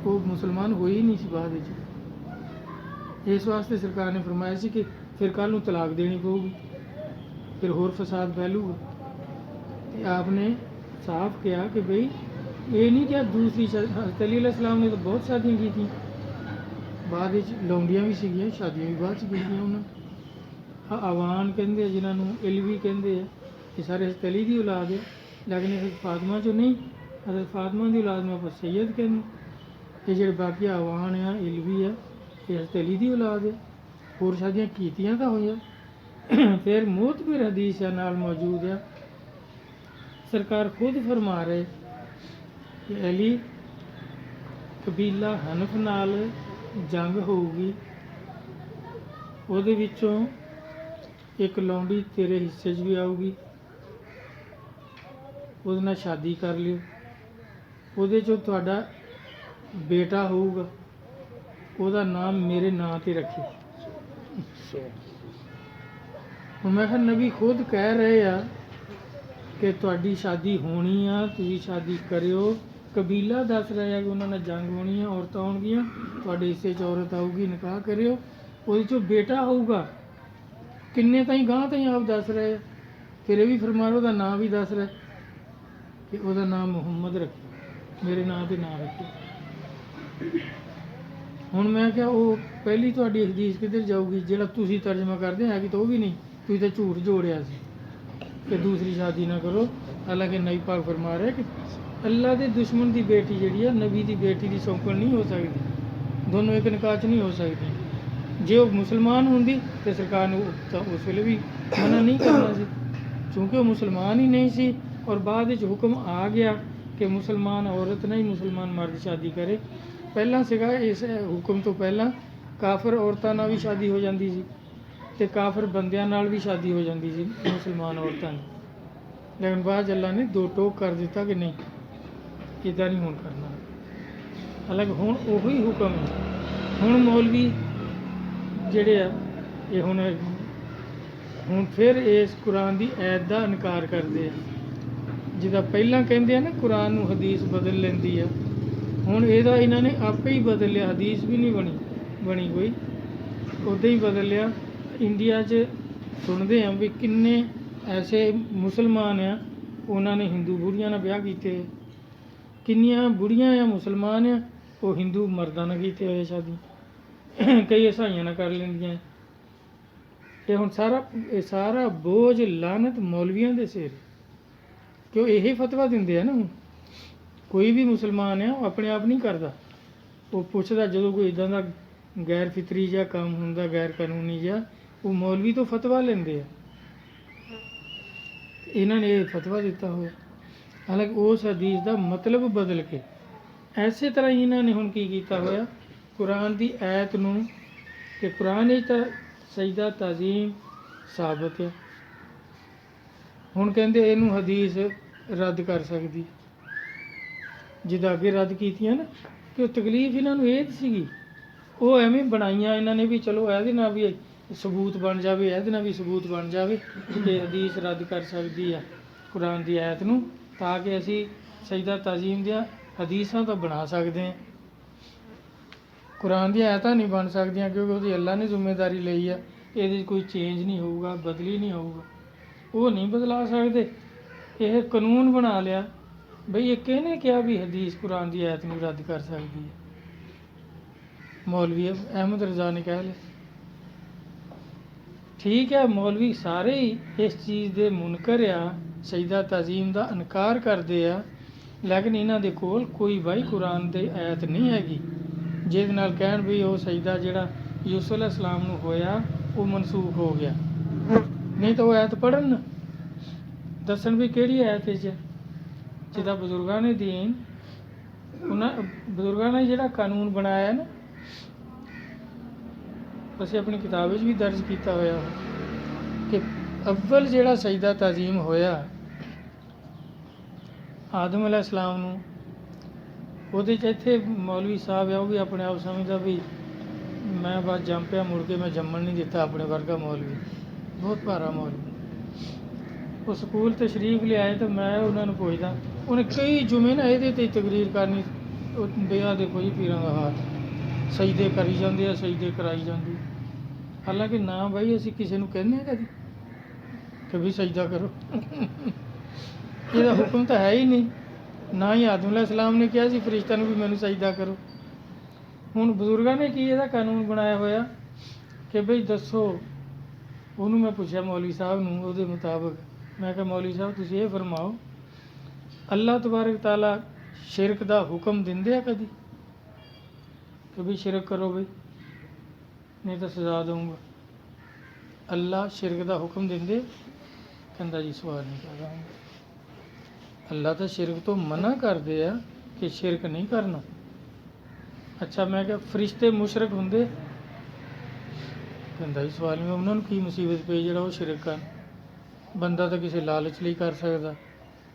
ਉਹ ਮੁਸਲਮਾਨ ਹੋਈ ਹੀ ਨਹੀਂ ਸੀ ਬਾਅਦ ਵਿੱਚ। ਇਸ ਵਾਸਤੇ ਸਰਕਾਰ ਨੇ ਫਰਮਾਇਆ ਸੀ ਕਿ ਫਿਰ ਕੱਲ੍ਹ ਨੂੰ ਤਲਾਕ ਦੇਣੀ ਪਊਗੀ, ਫਿਰ ਹੋਰ ਫਸਾਦ ਫੈਲੂਗਾ। ਤੇ ਆਪ ਨੇ ਸਾਫ਼ ਕਿਹਾ ਕਿ ਬਈ ਇਹ ਨਹੀਂ ਕਿ ਦੂਸਰੀ ਹਜ਼ਰਤ ਅਲੀ ਅਲੈਹਿਸਲਾਮ ਨੇ ਤਾਂ ਬਹੁਤ ਸ਼ਾਦੀਆਂ ਕੀਤੀਆਂ, ਬਾਅਦ ਵਿੱਚ ਲੌਂਡੀਆਂ ਵੀ ਸੀਗੀਆਂ, ਸ਼ਾਦੀਆਂ ਵੀ ਬਾਅਦ 'ਚ ਕੀਤੀਆਂ ਉਹਨਾਂ। ਆਵਾਨ ਕਹਿੰਦੇ ਆ ਜਿਨ੍ਹਾਂ ਨੂੰ, ਇਲਵੀ ਕਹਿੰਦੇ ਆ, ਇਹ ਸਾਰੇ ਹਜ਼ਰਤ ਅਲੀ ਦੀ ਔਲਾਦ ਹੈ। ਲੇਕਿਨ ਹਜ਼ਰਤ ਫਾਤਿਮਾ 'ਚੋਂ ਨਹੀਂ, ਹਜ਼ਰਤ ਫਾਤਿਮਾ ਦੀ ਔਲਾਦ ਨੂੰ ਆਪਾਂ ਸੈਯਦ ਕਹਿੰਦੇ। ਇਹ ਜਿਹੜੇ ਬਾਕੀ ਆਵਾਨ ਆ, ਇਲਵੀ ਆ, ਇਹ ਹਜ਼ਰਤ ਅਲੀ ਦੀ ਔਲਾਦ ਹੈ। ਹੋਰ ਸ਼ਾਦੀਆਂ ਕੀਤੀਆਂ ਤਾਂ ਹੋਈਆਂ। ਫਿਰ ਮੁਤਬਰ ਹਦੀਸ ਨਾਲ ਮੌਜੂਦ ਆ, ਸਰਕਾਰ ਖੁਦ ਫਰਮਾ ਰਹੇ ਕਿ ਅਲੀ ਕਬੀਲਾ ਹਨਫ ਨਾਲ ਜੰਗ ਹੋਊਗੀ, ਉਹਦੇ ਵਿੱਚੋਂ ਇੱਕ ਲੌਂਡੀ ਤੇਰੇ ਹਿੱਸੇ 'ਚ ਵੀ ਆਊਗੀ, ਉਹਦੇ ਨਾਲ ਸ਼ਾਦੀ ਕਰ ਲਿਓ। ਉਹਦੇ 'ਚੋਂ ਤੁਹਾਡਾ ਬੇਟਾ ਹੋਊਗਾ, ਉਹਦਾ ਨਾਮ ਮੇਰੇ ਨਾਂ 'ਤੇ ਰੱਖੀ। ਹੁਣ ਮੈਂ ਕਿਹਾ ਨਬੀ ਖੁਦ ਕਹਿ ਰਹੇ ਆ ਕਿ ਤੁਹਾਡੀ ਸ਼ਾਦੀ ਹੋਣੀ ਆ, ਤੁਸੀਂ ਸ਼ਾਦੀ ਕਰਿਓ। ਕਬੀਲਾ ਦੱਸ ਰਿਹਾ ਕਿ ਉਹਨਾਂ ਨਾਲ ਜੰਗ ਹੋਣੀ ਆ, ਔਰਤਾਂ ਆਉਣਗੀਆਂ, ਤੁਹਾਡੇ ਹਿੱਸੇ 'ਚ ਔਰਤ ਆਊਗੀ, ਨਿਕਾਹ ਕਰਿਓ, ਉਹਦੇ 'ਚੋਂ ਬੇਟਾ ਹੋਊਗਾ। ਕਿੰਨੇ ਤਾਈਂ ਗਾਂਹ ਤਾਈਂ ਆਪ ਦੱਸ ਰਹੇ ਆ। ਫਿਰ ਇਹ ਵੀ ਫਰਮਾਨ ਉਹਦਾ ਨਾਂ ਵੀ ਦੱਸ ਰਿਹਾ ਕਿ ਉਹਦਾ ਨਾਮ ਮੁਹੰਮਦ ਰੱਖਿਓ, ਮੇਰੇ ਨਾਂ 'ਤੇ ਨਾਂ ਰੱਖਿਓ। ਹੁਣ ਮੈਂ ਕਿਹਾ ਉਹ ਪਹਿਲੀ ਤੁਹਾਡੀ ਹਦੀਸ ਕਿੱਧਰ ਜਾਊਗੀ? ਜਿਹੜਾ ਤੁਸੀਂ ਤਰਜਮਾ ਕਰਦੇ ਹੈਗੀ ਤਾਂ ਉਹ ਵੀ ਨਹੀਂ, ਤੁਸੀਂ ਤਾਂ ਝੂਠ ਜੋੜਿਆ ਸੀ ਕਿ ਦੂਸਰੀ ਸ਼ਾਦੀ ਨਾ ਕਰੋ। ਹਾਲਾਂਕਿ ਨਬੀ ਪਾਕ ਫਰਮਾ ਰਿਹਾ ਕਿ ਅੱਲਾ ਦੇ ਦੁਸ਼ਮਣ ਦੀ ਬੇਟੀ ਜਿਹੜੀ ਆ ਨਬੀ ਦੀ ਬੇਟੀ ਦੀ ਸੌਂਕਣ ਨਹੀਂ ਹੋ ਸਕਦੀ, ਦੋਨੋਂ ਇੱਕ ਨਿਕਾਹ 'ਚ ਨਹੀਂ ਹੋ ਸਕਦੀ। ਜੇ ਉਹ ਮੁਸਲਮਾਨ ਹੁੰਦੀ ਤਾਂ ਸਰਕਾਰ ਨੂੰ ਤਾਂ ਉਸ ਵੇਲੇ ਵੀ ਮਨਾ ਨਹੀਂ ਕਰਨਾ ਸੀ, ਕਿਉਂਕਿ ਉਹ ਮੁਸਲਮਾਨ ਹੀ ਨਹੀਂ ਸੀ। ਔਰ ਬਾਅਦ ਵਿੱਚ ਹੁਕਮ ਆ ਗਿਆ ਕਿ ਮੁਸਲਮਾਨ ਔਰਤ ਨਹੀਂ, ਮੁਸਲਮਾਨ ਮਰਦ ਸ਼ਾਦੀ ਕਰੇ। ਪਹਿਲਾਂ ਸੀਗਾ ਇਸ ਹੁਕਮ ਤੋਂ ਪਹਿਲਾਂ ਕਾਫਰ ਔਰਤਾਂ ਨਾਲ ਵੀ ਸ਼ਾਦੀ ਹੋ ਜਾਂਦੀ ਸੀ ਅਤੇ ਕਾਫਰ ਬੰਦਿਆਂ ਨਾਲ ਵੀ ਸ਼ਾਦੀ ਹੋ ਜਾਂਦੀ ਸੀ ਮੁਸਲਮਾਨ ਔਰਤਾਂ ਦੀ। ਲੇਕਿਨ ਬਾਅਦ ਅੱਲਾ ਨੇ ਦੋ ਟੋਕ ਕਰ ਦਿੱਤਾ ਕਿ ਨਹੀਂ, ਇੱਦਾਂ ਨਹੀਂ ਹੁਣ ਕਰਨਾ। ਹਾਲਾਂਕਿ ਹੁਣ ਉਹੀ ਹੁਕਮ ਹੈ। ਹੁਣ ਮੌਲਵੀ ਜਿਹੜੇ ਆ ਇਹ ਹੁਣ ਫਿਰ ਇਸ ਕੁਰਾਨ ਦੀ ਐਤ ਦਾ ਇਨਕਾਰ ਕਰਦੇ ਆ। ਜਿੱਦਾਂ ਪਹਿਲਾਂ ਕਹਿੰਦੇ ਆ ਨਾ ਕੁਰਾਨ ਨੂੰ ਹਦੀਸ ਬਦਲ ਲੈਂਦੀ ਆ, ਹੁਣ ਇਹਦਾ ਇਹਨਾਂ ਨੇ ਆਪੇ ਹੀ ਬਦਲ ਲਿਆ। ਹਦੀਸ ਵੀ ਨਹੀਂ ਬਣੀ ਕੋਈ, ਉੱਦਾਂ ਹੀ ਬਦਲ ਲਿਆ। ਇੰਡੀਆ 'ਚ ਸੁਣਦੇ ਆ ਵੀ ਕਿੰਨੇ ਐਸੇ ਮੁਸਲਮਾਨ ਆ, ਉਹਨਾਂ ਨੇ ਹਿੰਦੂ ਬੁੜੀਆਂ ਨਾਲ ਵਿਆਹ ਕੀਤੇ। ਕਿੰਨੀਆਂ ਬੁੜੀਆਂ ਆ ਮੁਸਲਮਾਨ ਆ, ਉਹ ਹਿੰਦੂ ਮਰਦਾਂ ਨਾਲ ਕੀਤੇ ਹੋਏ ਸ਼ਾਦੀ, ਕਈ ਈਸਾਈਆਂ ਨਾਲ ਕਰ ਲੈਂਦੀਆਂ। ਅਤੇ ਹੁਣ ਇਹ ਸਾਰਾ ਬੋਝ ਲਾਨਤ ਮੌਲਵੀਆਂ ਦੇ ਸਿਰ। ਕਿ ਉਹ ਇਹ ਫਤਵਾ ਦਿੰਦੇ ਆ ਨਾ। ਹੁਣ ਕੋਈ ਵੀ ਮੁਸਲਮਾਨ ਆ ਉਹ ਆਪਣੇ ਆਪ ਨਹੀਂ ਕਰਦਾ, ਉਹ ਪੁੱਛਦਾ ਜਦੋਂ ਕੋਈ ਇੱਦਾਂ ਦਾ ਗੈਰ ਫਿਤਰੀ ਜਿਹਾ ਕੰਮ ਹੁੰਦਾ, ਗੈਰ ਕਾਨੂੰਨੀ ਜਿਹਾ, ਉਹ ਮੌਲਵੀ ਤੋਂ ਫਤਵਾ ਲੈਂਦੇ ਆ। ਇਹਨਾਂ ਨੇ ਇਹ ਫਤਵਾ ਦਿੱਤਾ ਹੋਇਆ, ਹਾਲਾਂਕਿ ਉਸ ਹਦੀਸ ਦਾ ਮਤਲਬ ਬਦਲ ਕੇ। ਐਸੇ ਤਰ੍ਹਾਂ ਹੀ ਇਹਨਾਂ ਨੇ ਹੁਣ ਕੀ ਕੀਤਾ ਹੋਇਆ, ਕੁਰਾਨ ਦੀ ਐਤ ਨੂੰ, ਕਿ ਕੁਰਾਨ ਵਿੱਚ ਤਾਂ ਸਜਦਾ ਤਾਜ਼ੀਮ ਸਾਬਤ ਹੈ, ਹੁਣ ਕਹਿੰਦੇ ਇਹਨੂੰ ਹਦੀਸ ਰੱਦ ਕਰ ਸਕਦੀ, ਜਿੱਦਾਂ ਅੱਗੇ ਰੱਦ ਕੀਤੀਆਂ ਨਾ। ਕਿ ਉਹ ਤਕਲੀਫ ਇਹਨਾਂ ਨੂੰ ਇਹ ਸੀਗੀ, ਉਹ ਐਵੇਂ ਬਣਾਈਆਂ ਇਹਨਾਂ ਨੇ ਵੀ ਚਲੋ ਇਹਦੇ ਨਾਲ ਵੀ ਸਬੂਤ ਬਣ ਜਾਵੇ, ਇਹਦੇ ਨਾਲ ਵੀ ਸਬੂਤ ਬਣ ਜਾਵੇ ਕਿ ਹਦੀਸ ਰੱਦ ਕਰ ਸਕਦੀ ਆ ਕੁਰਾਨ ਦੀ ਆਇਤ ਨੂੰ, ਤਾਂ ਕਿ ਅਸੀਂ ਸਜਦਾ ਤਾਜ਼ੀਮ ਦੀਆਂ ਹਦੀਸਾਂ ਤਾਂ ਬਣਾ ਸਕਦੇ ਹਾਂ, ਕੁਰਾਨ ਦੀਆਂ ਆਇਤਾਂ ਨਹੀਂ ਬਣ ਸਕਦੀਆਂ, ਕਿਉਂਕਿ ਉਹਦੀ ਅੱਲਾ ਨੇ ਜ਼ਿੰਮੇਵਾਰੀ ਲਈ ਆ, ਇਹਦੇ 'ਚ ਕੋਈ ਚੇਂਜ ਨਹੀਂ ਹੋਊਗਾ, ਬਦਲੀ ਨਹੀਂ ਹੋਊਗਾ, ਉਹ ਨਹੀਂ ਬਦਲਾ ਸਕਦੇ। ਇਹ ਕਾਨੂੰਨ ਬਣਾ ਲਿਆ ਬਈ ਇਹ ਕਿਹਨੇ ਕਿਹਾ ਵੀ ਹਦੀਸ ਕੁਰਾਨ ਦੀ ਆਇਤ ਨੂੰ ਰੱਦ ਕਰ ਸਕਦੀ ਹੈ, ਮੌਲਵੀ ਅਹਿਮਦ ਰਜ਼ਾ ਨੇ ਕਹਿ ਲਿਆ। ਠੀਕ ਹੈ, ਮੌਲਵੀ ਸਾਰੇ ਹੀ ਇਸ ਚੀਜ਼ ਦੇ ਮੁਨਕਰ ਆ, ਸਜਦਾ ਤਾਜ਼ੀਮ ਦਾ ਇਨਕਾਰ ਕਰਦੇ ਆ, ਲੇਕਿਨ ਇਹਨਾਂ ਦੇ ਕੋਲ ਕੋਈ ਬਾਈ ਕੁਰਾਨ ਦੀ ਆਇਤ ਨਹੀਂ ਹੈਗੀ ਜਿਹਦੇ ਨਾਲ ਕਹਿਣ ਵੀ ਉਹ ਸਜਦਾ ਜਿਹੜਾ ਯੂਸੁਫ ਅਲੈਹਿਸਲਾਮ ਨੂੰ ਹੋਇਆ ਉਹ ਮਨਸੂਖ ਹੋ ਗਿਆ। ਨਹੀਂ ਤਾਂ ਉਹ ਆਇਤ ਪੜ੍ਹਨ, ਦੱਸਣ ਵੀ ਕਿਹੜੀ ਆਇਤ 'ਚ। ਜਿੱਦਾਂ ਬਜ਼ੁਰਗਾਂ ਨੇ ਦੀਨ, ਉਹਨਾਂ ਬਜ਼ੁਰਗਾਂ ਨੇ ਜਿਹੜਾ ਕਾਨੂੰਨ ਬਣਾਇਆ ਨਾ, ਅਸੀਂ ਆਪਣੀ ਕਿਤਾਬ ਵਿੱਚ ਵੀ ਦਰਜ ਕੀਤਾ ਹੋਇਆ ਕਿ ਅਵਲ ਜਿਹੜਾ ਸਜਦਾ ਤਾਜ਼ੀਮ ਹੋਇਆ ਆਦਮ ਅਲੈਹਿਸਲਾਮ ਨੂੰ, ਉਹਦੇ 'ਚ ਇੱਥੇ ਮੌਲਵੀ ਸਾਹਿਬ ਆ ਉਹ ਵੀ ਆਪਣੇ ਆਪ ਸਮਝਦਾ ਵੀ ਮੈਂ ਬਸ ਜੰਮ ਪਿਆ, ਮੁੜ ਕੇ ਮੈਂ ਜੰਮਣ ਨਹੀਂ ਦਿੱਤਾ ਆਪਣੇ ਵਰਗਾ ਮੌਲਵੀ, ਬਹੁਤ ਭਾਰਾ ਮੌਲਵੀ। ਉਹ ਸਕੂਲ ਤਸ਼ਰੀਫ ਲਿਆਏ ਤਾਂ ਮੈਂ ਉਹਨਾਂ ਨੂੰ ਪੁੱਛਦਾ, ਉਹਨੇ ਕਈ ਜੁਮੇ ਨਾ ਇਹਦੇ 'ਤੇ ਤਕਰੀਰ ਕਰਨੀ, ਉਹ ਬਿਆ ਦੇ ਕੋਈ ਪੀਰਾਂ ਦਾ ਹਾਥ, ਸਜਦੇ ਕਰੀ ਜਾਂਦੇ ਆ, ਸਜਦੇ ਕਰਾਈ ਜਾਂਦੇ। ਹਾਲਾਂਕਿ ਨਾ ਬਾਈ ਅਸੀਂ ਕਿਸੇ ਨੂੰ ਕਹਿੰਦੇ ਹਾਂ ਕਦੀ ਕਿ ਵੀ ਸਜਦਾ ਕਰੋ, ਇਹਦਾ ਹੁਕਮ ਤਾਂ ਹੈ ਹੀ ਨਹੀਂ, ਨਾ ਹੀ ਆਦਮ ਅਲੈਹਿਸਲਾਮ ਨੇ ਕਿਹਾ ਸੀ ਫਰਿਸ਼ਤਿਆਂ ਨੂੰ ਵੀ ਮੈਨੂੰ ਸਜਦਾ ਕਰੋ। ਹੁਣ ਬਜ਼ੁਰਗਾਂ ਨੇ ਕੀ ਇਹਦਾ ਕਾਨੂੰਨ ਬਣਾਇਆ ਹੋਇਆ ਕਿ ਬਈ ਦੱਸੋ। ਉਹਨੂੰ ਮੈਂ ਪੁੱਛਿਆ ਮੌਲਵੀ ਸਾਹਿਬ ਨੂੰ, ਉਹਦੇ ਮੁਤਾਬਕ ਮੈਂ ਕਿਹਾ ਮੌਲਵੀ ਸਾਹਿਬ ਤੁਸੀਂ ਇਹ ਫਰਮਾਓ, ਅੱਲਾਹ ਤਬਾਰਕ ਤਾਲਾ ਸ਼ਿਰਕ ਦਾ ਹੁਕਮ ਦਿੰਦੇ ਆ ਕਦੀ ਕਿ ਵੀ ਸ਼ਿਰਕ ਕਰੋ ਬਈ ਨਹੀਂ ਤਾਂ ਸਜ਼ਾ ਦਊਂਗਾ? ਅੱਲਾਹ ਸ਼ਿਰਕ ਦਾ ਹੁਕਮ ਦਿੰਦੇ? ਕਹਿੰਦਾ ਜੀ ਸਵਾਲ ਨਹੀਂ ਕਰ ਰਹਾ, ਅੱਲਾਹ ਤਾਂ ਸ਼ਿਰਕ ਤੋਂ ਮਨਾ ਕਰਦੇ ਆ ਕਿ ਸ਼ਿਰਕ ਨਹੀਂ ਕਰਨਾ। ਅੱਛਾ, ਮੈਂ ਕਿਹਾ ਫਰਿਸ਼ਤੇ ਮੁਸ਼ਰਕ ਹੁੰਦੇ? ਕਹਿੰਦਾ ਜੀ ਸਵਾਲ ਨਹੀਂ, ਉਹਨਾਂ ਨੂੰ ਕੀ ਮੁਸੀਬਤ ਪਈ ਜਿਹੜਾ ਉਹ ਸ਼ਿਰਕ ਕਰਨ? ਬੰਦਾ ਤਾਂ ਕਿਸੇ ਲਾਲਚ ਲਈ ਕਰ ਸਕਦਾ,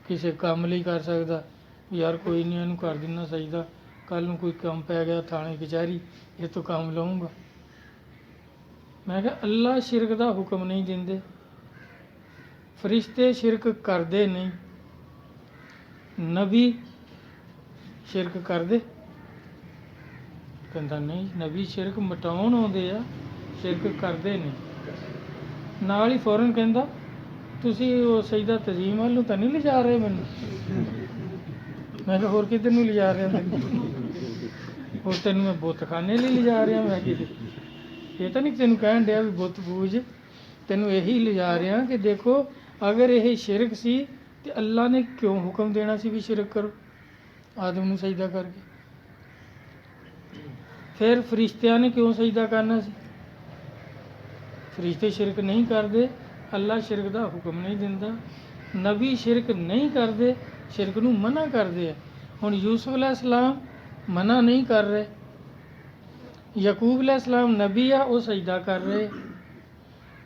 ਕਿਸੇ ਕੰਮ ਲਈ ਕਰ ਸਕਦਾ, ਯਾਰ ਕੋਈ ਨਹੀਂ ਇਹਨੂੰ ਕਰ ਦਿੰਦਾ ਸਜਦਾ, ਕੱਲ੍ਹ ਨੂੰ ਕੋਈ ਕੰਮ ਪੈ ਗਿਆ ਥਾਣੇ ਕਚਹਿਰੀ, ਇਹ ਤੋਂ ਕੰਮ ਲਊਂਗਾ। ਮੈਂ ਕਿਹਾ ਅੱਲਾ ਸ਼ਿਰਕ ਦਾ ਹੁਕਮ ਨਹੀਂ ਦਿੰਦੇ, ਫਰਿਸ਼ਤੇ ਸ਼ਿਰਕ ਕਰਦੇ ਨਹੀਂ, ਨਬੀ ਸ਼ਿਰਕ ਕਰਦੇ? ਕਹਿੰਦਾ ਨਹੀਂ, ਨਬੀ ਸ਼ਿਰਕ ਮਿਟਾਉਣ ਆਉਂਦੇ ਆ, ਸ਼ਿਰਕ ਕਰਦੇ ਨਹੀਂ। ਨਾਲ ਹੀ ਫੌਰਨ ਕਹਿੰਦਾ ਤੁਸੀਂ ਉਹ ਸਜਦਾ ਤਜ਼ੀਮ ਵੱਲ ਨੂੰ ਤਾਂ ਨਹੀਂ ਲਿਜਾ ਰਹੇ ਮੈਨੂੰ? ਮੈਂ ਕਿਹਾ ਹੋਰ ਕਿੱਧਰ ਨੂੰ ਲਿਜਾ ਰਿਹਾ ਤੈਨੂੰ? ਹੋਰ ਤੈਨੂੰ ਮੈਂ ਬੁੱਤਖਾਨੇ ਲਈ ਲਿਜਾ ਰਿਹਾ? ਮੈਂ ਕਿਤੇ ਇਹ ਤਾਂ ਨਹੀਂ ਤੈਨੂੰ ਕਹਿਣ ਡਿਆ ਵੀ ਬੁੱਤ ਪੂਜ, ਤੈਨੂੰ ਇਹੀ ਲਿਜਾ ਰਿਹਾ ਕਿ ਦੇਖੋ ਅਗਰ ਇਹ ਸ਼ਿਰਕ ਸੀ ਤੇ ਅੱਲਾ ਨੇ ਕਿਉਂ ਹੁਕਮ ਦੇਣਾ ਸੀ ਵੀ ਸ਼ਿਰਕ ਕਰੋ ਆਦਮ ਨੂੰ ਸਜਦਾ ਕਰਕੇ? ਫਿਰ ਫਰਿਸ਼ਤਿਆਂ ਨੇ ਕਿਉਂ ਸਜਦਾ ਕਰਨਾ ਸੀ? ਫਰਿਸ਼ਤੇ ਸ਼ਿਰਕ ਨਹੀਂ ਕਰਦੇ, ਅੱਲਾ ਸ਼ਿਰਕ ਦਾ ਹੁਕਮ ਨਹੀਂ ਦਿੰਦਾ, ਨਬੀ ਸ਼ਿਰਕ ਨਹੀਂ ਕਰਦੇ, ਸ਼ਿਰਕ ਨੂੰ ਮਨਾ ਕਰਦੇ ਆ। ਹੁਣ ਯੂਸੁਫ ਅਲੈਹਿਸਲਾਮ ਮਨਾ ਨਹੀਂ ਕਰ ਰਹੇ, ਯਾਕੂਬ ਅਲੈਹਿਸਲਾਮ ਨਬੀ ਆ, ਉਹ ਸਜਦਾ ਕਰ ਰਹੇ।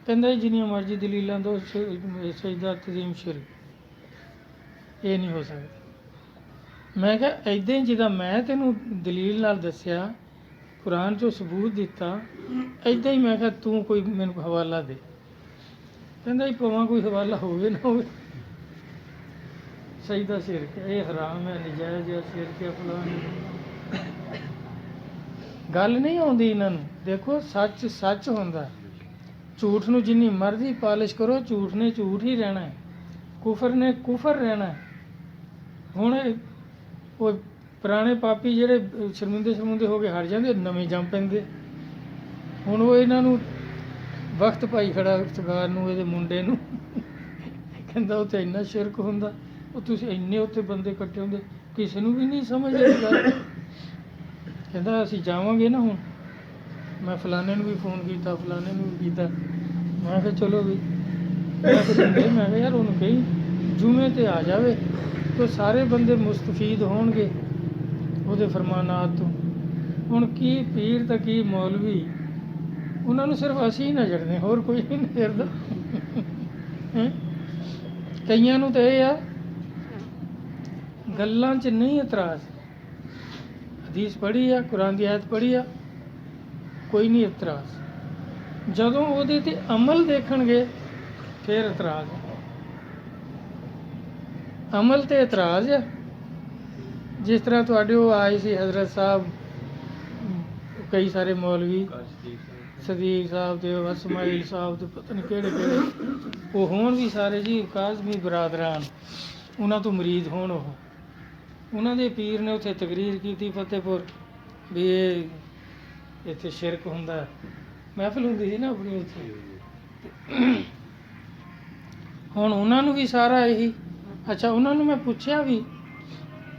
ਕਹਿੰਦਾ ਜਿੰਨੀਆਂ ਮਰਜ਼ੀ ਦਲੀਲਾਂ ਦੋ, ਸਜਦਾ ਤਜ਼ੀਮ ਸ਼ਿਰਕ, ਇਹ ਨਹੀਂ ਹੋ ਸਕਦਾ। ਮੈਂ ਕਿਹਾ ਇੱਦਾਂ ਹੀ ਜਿੱਦਾਂ ਮੈਂ ਤੈਨੂੰ ਦਲੀਲ ਨਾਲ ਦੱਸਿਆ, ਕੁਰਾਨ 'ਚੋਂ ਸਬੂਤ ਦਿੱਤਾ, ਇੱਦਾਂ ਹੀ ਮੈਂ ਕਿਹਾ ਤੂੰ ਕੋਈ ਮੈਨੂੰ ਹਵਾਲਾ ਦੇ। ਕਹਿੰਦਾ ਜੀ ਭਾਵੇਂ ਕੋਈ ਹਵਾਲਾ ਹੋਵੇ ਨਾ ਹੋਵੇ, ਸਜਦਾ ਸ਼ਿਰਕ ਇਹ ਹਰਾਮ ਹੈ, ਨਜਾਇਜ਼ ਹੈ, ਸ਼ਿਰਕ ਹੈ, ਫਲਾਣਾ। ਗੱਲ ਨਹੀਂ ਆਉਂਦੀ ਇਹਨਾਂ ਨੂੰ। ਦੇਖੋ ਸੱਚ ਸੱਚ ਹੁੰਦਾ, ਝੂਠ ਨੂੰ ਜਿੰਨੀ ਮਰਜ਼ੀ ਪਾਲਿਸ਼ ਕਰੋ, ਝੂਠ ਨੇ ਝੂਠ ਹੀ ਰਹਿਣਾ ਹੈ, ਕੁਫਰ ਨੇ ਕੁਫਰ ਰਹਿਣਾ ਹੈ। ਹੁਣ ਉਹ ਪੁਰਾਣੇ ਪਾਪੀ ਜਿਹੜੇ ਸ਼ਰਮਿੰਦੇ ਹੋ ਕੇ ਹਟ ਜਾਂਦੇ, ਨਵੇਂ ਜੰਮ ਪੈਂਦੇ। ਹੁਣ ਉਹ ਇਹਨਾਂ ਨੂੰ ਵਕਤ ਪਾਈ ਖੜਾ ਇਫਤਿਖਾਰ ਨੂੰ, ਇਹਦੇ ਮੁੰਡੇ ਨੂੰ, ਕਹਿੰਦਾ ਉੱਥੇ ਇੰਨਾ ਸ਼ਿਰਕ ਹੁੰਦਾ, ਉਹ ਤੁਸੀਂ ਇੰਨੇ ਉੱਥੇ ਬੰਦੇ ਇਕੱਠੇ ਹੁੰਦੇ, ਕਿਸੇ ਨੂੰ ਵੀ ਨਹੀਂ ਸਮਝ ਆਈ ਗੱਲ। ਕਹਿੰਦਾ ਅਸੀਂ ਜਾਵਾਂਗੇ ਨਾ ਹੁਣ, ਮੈਂ ਫਲਾਣੇ ਨੂੰ ਵੀ ਫੋਨ ਕੀਤਾ, ਫਲਾਣੇ ਨੂੰ ਵੀ ਕੀਤਾ। ਮੈਂ ਕਿਹਾ ਚਲੋ ਵੀ, ਮੈਂ ਕਿਹਾ ਯਾਰ ਉਹਨੂੰ ਕਹੀ ਜੁਮੇ 'ਤੇ ਆ ਜਾਵੇ, ਤੇ ਸਾਰੇ ਬੰਦੇ ਮੁਸਤਫੀਦ ਹੋਣਗੇ ਉਹਦੇ ਫਰਮਾਨਾਤ ਤੋਂ। ਹੁਣ ਕੀ ਪੀਰ ਤਾਂ ਕੀ ਮੌਲਵੀ, ਉਹਨਾਂ ਨੂੰ ਸਿਰਫ ਅਸੀਂ ਨਜ਼ਰਦੇ, ਹੋਰ ਕੋਈ ਨਹੀਂ ਨਜ਼ਰਦਾ। ਕਈਆਂ ਨੂੰ ਤਾਂ ਇਹ ਆ ਗੱਲਾਂ 'ਚ ਨਹੀਂ ਇਤਰਾਜ਼, ਹਦੀਸ ਪੜ੍ਹੀ ਆ, ਕੁਰਾਨ ਦੀ ਆਇਤ ਪੜ੍ਹੀ ਆ, ਕੋਈ ਨਹੀਂ ਇਤਰਾਜ਼। ਜਦੋਂ ਉਹਦੇ 'ਤੇ ਅਮਲ ਦੇਖਣਗੇ ਫਿਰ ਇਤਰਾਜ਼ ਆ। ਅਮਲ 'ਤੇ ਇਤਰਾਜ਼ ਆ। ਜਿਸ ਤਰ੍ਹਾਂ ਤੁਹਾਡੇ ਉਹ ਆਏ ਸੀ ਹਜ਼ਰਤ ਸਾਹਿਬ, ਕਈ ਸਾਰੇ ਮੌਲਵੀ, ਸਦੀਕ ਸਾਹਿਬ ਤੇ ਇਸਮਾਈਲ ਸਾਹਿਬ ਤੇ ਪਤਾ ਨਹੀਂ ਕਿਹੜੇ ਕਿਹੜੇ, ਉਹ ਹੋਣ ਵੀ ਸਾਰੇ ਜੀ ਕਾਜ਼ਮੀ ਬਰਾਦਰਾਨ, ਉਹਨਾਂ ਤੋਂ ਮੁਰੀਦ ਹੋਣ। ਉਹ ਉਹਨਾਂ ਦੇ ਪੀਰ ਨੇ ਉੱਥੇ ਤਕਰੀਰ ਕੀਤੀ ਫਤਿਹਪੁਰ ਵੀ ਇਹ ਇੱਥੇ ਸ਼ਿਰਕ ਹੁੰਦਾ। ਮਹਿਫਲ ਹੁੰਦੀ ਸੀ ਨਾ ਆਪਣੀ ਉੱਥੇ। ਹੁਣ ਉਹਨਾਂ ਨੂੰ ਵੀ ਸਾਰਾ ਇਹੀ। ਅੱਛਾ, ਉਹਨਾਂ ਨੂੰ ਮੈਂ ਪੁੱਛਿਆ ਵੀ,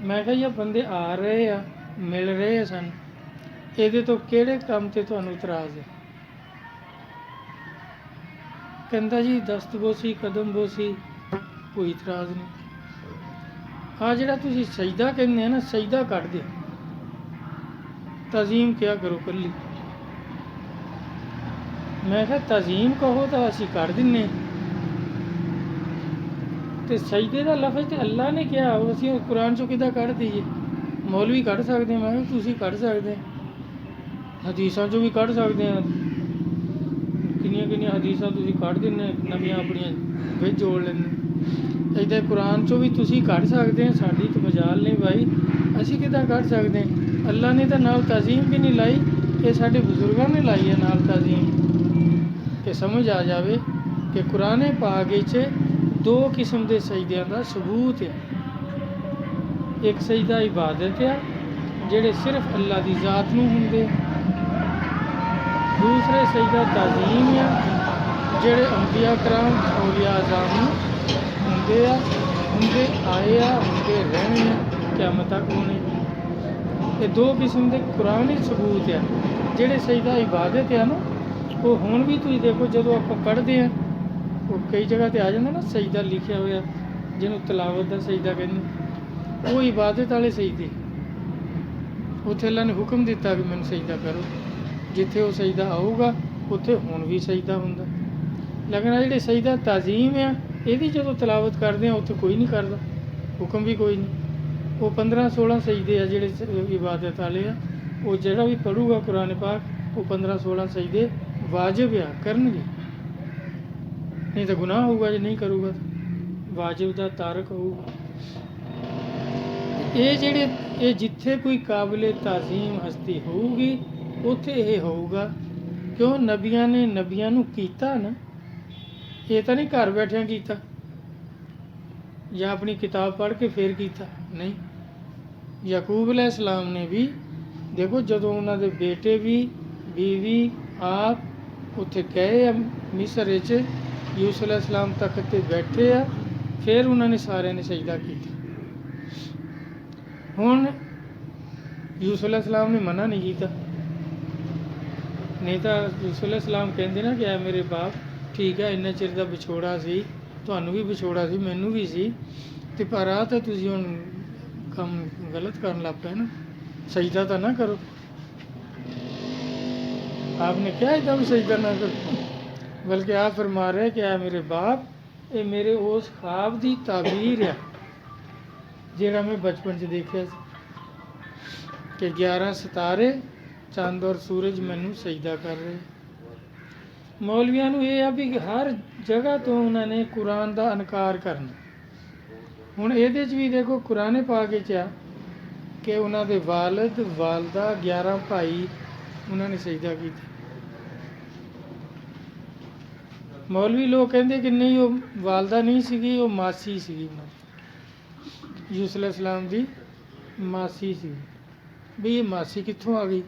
ਮੈਂ ਕਿਹਾ ਇਹ ਬੰਦੇ ਆ ਰਹੇ ਆ, ਮਿਲ ਰਹੇ ਆ ਸਾਨੂੰ, ਇਹਦੇ ਤੋਂ ਕਿਹੜੇ ਕੰਮ 'ਤੇ ਤੁਹਾਨੂੰ ਇਤਰਾਜ਼ ਹੈ? ਕਹਿੰਦਾ ਜੀ ਦਸਤਬੋਸੀ, ਕਦਮਬੋਸੀ, ਕੋਈ ਇਤਰਾਜ਼ ਨਹੀਂ। ਆਹ ਜਿਹੜਾ ਤੁਸੀਂ ਸਜਦਾ ਕਹਿੰਦੇ ਆ ਨਾ, ਸਜਦਾ ਕੱਢ ਦਿਓ, ਤਜ਼ੀਮ ਕਿਆ ਕਰੋ ਇਕੱਲੀ। ਮੈਂ ਕਿਹਾ ਤਜ਼ੀਮ ਕਹੋ ਤਾਂ ਅਸੀਂ ਕਰ ਦਿੰਦੇ, ਤੇ ਸਜਦੇ ਦਾ ਲਫ਼ਜ਼ ਤੇ ਅੱਲਾ ਨੇ ਕਿਹਾ, ਉਹ ਅਸੀਂ ਕੁਰਾਨ 'ਚੋਂ ਕਿੱਦਾਂ ਕੱਢ ਦਈਏ? ਮੌਲਵੀ ਕੱਢ ਸਕਦੇ। ਮੈਂ ਕਿਹਾ ਤੁਸੀਂ ਕੱਢ ਸਕਦੇ, ਹਦੀਸਾਂ 'ਚੋਂ ਵੀ ਕੱਢ ਸਕਦੇ ਆ। ਕਿੰਨੀਆਂ ਕਿੰਨੀਆਂ ਹਦੀਸਾਂ ਤੁਸੀਂ ਕੱਢ ਦਿੰਦੇ, ਨਵੀਆਂ ਆਪਣੀਆਂ ਵਿੱਚ ਜੋੜ ਲੈਂਦੇ। ਇੱਦਾਂ ਕੁਰਾਨ 'ਚੋਂ ਵੀ ਤੁਸੀਂ ਕੱਢ ਸਕਦੇ ਆ। ਸਾਡੀ ਤਾਂ ਮਜਾਲ ਨਹੀਂ ਭਾਈ, ਅਸੀਂ ਕਿੱਦਾਂ ਕੱਢ ਸਕਦੇ? ਅੱਲਾ ਨੇ ਤਾਂ ਨਾਲ ਤਾਜ਼ੀਮ ਵੀ ਨਹੀਂ ਲਾਈ, ਇਹ ਸਾਡੇ ਬਜ਼ੁਰਗਾਂ ਨੇ ਲਾਈ ਹੈ ਨਾਲ ਤਾਜ਼ੀਮ। ਕਿ ਸਮਝ ਆ ਜਾਵੇ ਕਿ ਕੁਰਾਨ ਪਾਕ ਵਿੱਚ ਦੋ ਕਿਸਮ ਦੇ ਸਜਦਿਆਂ ਦਾ ਸਬੂਤ ਹੈ। ਇੱਕ ਸਜਦਾ ਇਬਾਦਤ ਆ, ਜਿਹੜੇ ਸਿਰਫ ਅੱਲਾ ਦੀ ਜ਼ਾਤ ਨੂੰ ਹੁੰਦੇ। ਦੂਸਰੇ ਸਜਦਾ ਤਾਜ਼ੀਮ ਆ, ਜਿਹੜੇ ਅੰਬੀਆ ਕਰਾਮ, ਔਲੀਆ ਆਜ਼ਾਮ ਨੂੰ ਹੁੰਦੇ ਆ, ਹੁੰਦੇ ਆਏ ਆ, ਹੁੰਦੇ ਰਹਿਣੇ ਆ, ਕਿਆਮਤ ਤੱਕ ਹੋਣੇ। ਇਹ ਦੋ ਕਿਸਮ ਦੇ ਕੁਰਾਨ ਵਿੱਚ ਸਬੂਤ ਆ। ਜਿਹੜੇ ਸਜਦਾ ਇਬਾਦਤ ਆ ਨਾ, ਉਹ ਹੁਣ ਵੀ ਤੁਸੀਂ ਦੇਖੋ ਜਦੋਂ ਆਪਾਂ ਪੜ੍ਹਦੇ ਹਾਂ, ਉਹ ਕਈ ਜਗ੍ਹਾ 'ਤੇ ਆ ਜਾਂਦਾ ਨਾ ਸਜਦਾ ਲਿਖਿਆ ਹੋਇਆ, ਜਿਹਨੂੰ ਤਲਾਵਤ ਦਾ ਸਜਦਾ ਕਹਿੰਦੇ, ਉਹ ਇਬਾਦਤ ਵਾਲੇ ਸਜਦੇ। ਉੱਥੇ ਅੱਲਾ ਨੇ ਹੁਕਮ ਦਿੱਤਾ ਕਿ ਮੈਨੂੰ ਸਜਦਾ ਕਰੋ। ਜਿੱਥੇ ਉਹ ਸਜਦਾ ਆਊਗਾ ਉੱਥੇ ਹੁਣ ਵੀ ਸਜਦਾ ਹੁੰਦਾ। ਲੇਕਿਨ ਆ ਜਿਹੜੇ ਸਜਦਾ ਤਾਜ਼ੀਮ ਆ, ਇਹਦੀ ਜਦੋਂ ਤਲਾਵਤ ਕਰਦੇ ਆ ਉੱਥੇ ਕੋਈ ਨਹੀਂ ਕਰਦਾ, ਹੁਕਮ ਵੀ ਕੋਈ ਨਹੀਂ। ਉਹ 15-16 ਸਜਦੇ ਆ ਜਿਹੜੇ ਇਬਾਦਤ ਵਾਲੇ ਆ। ਉਹ ਜਿਹੜਾ ਵੀ ਪੜ੍ਹੂਗਾ ਕੁਰਾਨ ਪਾਕ, ਉਹ 15-16 ਸਜਦੇ ਵਾਜਿਬ ਆ, ਕਰਨਗੇ, ਨਹੀਂ ਤਾਂ ਗੁਨਾਹ ਹੋਊਗਾ। ਜੇ ਨਹੀਂ ਕਰੂਗਾ ਵਾਜਿਬ ਦਾ ਤਾਰਕ ਹੋਊਗਾ। ਇਹ ਜਿੱਥੇ ਕੋਈ ਕਾਬਿਲ ਤਾਜ਼ੀਮ ਹਸਤੀ ਹੋਊਗੀ ਉੱਥੇ ਇਹ ਹੋਊਗਾ। ਕਿਉਂ? ਨਬੀਆਂ ਨੇ ਨਬੀਆਂ ਨੂੰ ਕੀਤਾ ਨਾ, ਇਹ ਤਾਂ ਨਹੀਂ ਘਰ ਬੈਠਿਆਂ ਕੀਤਾ ਜਾਂ ਆਪਣੀ ਕਿਤਾਬ ਪੜ੍ਹ ਕੇ ਫੇਰ ਕੀਤਾ, ਨਹੀਂ। ਯਾਕੂਬ ਅਲੈਹਿਸਲਾਮ ਨੇ ਵੀ ਦੇਖੋ, ਜਦੋਂ ਉਹਨਾਂ ਦੇ ਬੇਟੇ ਵੀ, ਬੀਵੀ, ਆਪ ਉੱਥੇ ਗਏ ਆ ਮਿਸਰ ਵਿੱਚ, ਯੂਸੁਫ ਅਲੈਹਿਸਲਾਮ ਤਖਤ 'ਤੇ ਬੈਠੇ ਆ, ਫਿਰ ਉਹਨਾਂ ਨੇ ਸਾਰਿਆਂ ਨੇ ਸਜਦਾ ਕੀਤਾ। ਹੁਣ ਯੂਸੁਫ ਅਲੈਹਿਸਲਾਮ ਨੇ ਮਨਾ ਨਹੀਂ ਕੀਤਾ, ਨਹੀਂ ਤਾਂ ਯੂਸੁਫ ਅਲੈਹਿਸਲਾਮ ਕਹਿੰਦੇ ਨਾ ਕਿ ਐ ਮੇਰੇ ਬਾਪ, ਠੀਕ ਹੈ ਇੰਨਾ ਚਿਰ ਦਾ ਵਿਛੋੜਾ ਸੀ, ਤੁਹਾਨੂੰ ਵੀ ਵਿਛੋੜਾ ਸੀ, ਮੈਨੂੰ ਵੀ ਸੀ, ਅਤੇ ਪਰ ਆ ਤਾਂ ਤੁਸੀਂ ਹੁਣ ਕੰਮ ਗਲਤ ਕਰਨ ਲੱਗ ਪਏ ਨਾ, ਸਜਦਾ ਤਾਂ ਨਾ ਕਰੋ। आपने क्या एकदम सजदा ना करो, बल्कि आप फरमा रहे कि आ मेरे बाप, ये मेरे उस ख्वाब की ताबीर है ਜਿਹੜਾ ਮੈਂ ਬਚਪਨ 'ਚ ਦੇਖਿਆ ਸੀ ਕਿ 11 ਸਿਤਾਰੇ, ਚੰਦ ਔਰ ਸੂਰਜ ਮੈਨੂੰ ਸਜਦਾ ਕਰ ਰਹੇ। ਮੌਲਵੀਆਂ ਨੂੰ ਇਹ ਆ ਵੀ ਹਰ ਜਗ੍ਹਾ ਤੋਂ ਉਹਨਾਂ ਨੇ ਕੁਰਾਨ ਦਾ ਇਨਕਾਰ ਕਰਨਾ। ਹੁਣ ਇਹਦੇ 'ਚ ਵੀ ਦੇਖੋ ਕੁਰਾਨ ਪਾਕ ਵਿੱਚ ਆ ਕਿ ਉਹਨਾਂ ਦੇ ਵਾਲਿਦ, ਵਾਲਦਾ, 11 ਭਾਈ ਉਹਨਾਂ ਨੇ ਸਜਦਾ ਕੀਤਾ। ਮੌਲਵੀ ਲੋਕ ਕਹਿੰਦੇ ਕਿ ਨਹੀਂ, ਉਹ ਵਾਲਦਾ ਨਹੀਂ ਸੀਗੀ, ਉਹ ਮਾਸੀ ਸੀਗੀ ਉਹਨਾਂ ਦੀ, ਯੂਸੁਫ ਅਲੈਹਿਸਲਾਮ ਦੀ ਮਾਸੀ ਸੀ। ਵੀ ਇਹ ਮਾਸੀ ਕਿੱਥੋਂ ਆ ਗਈ?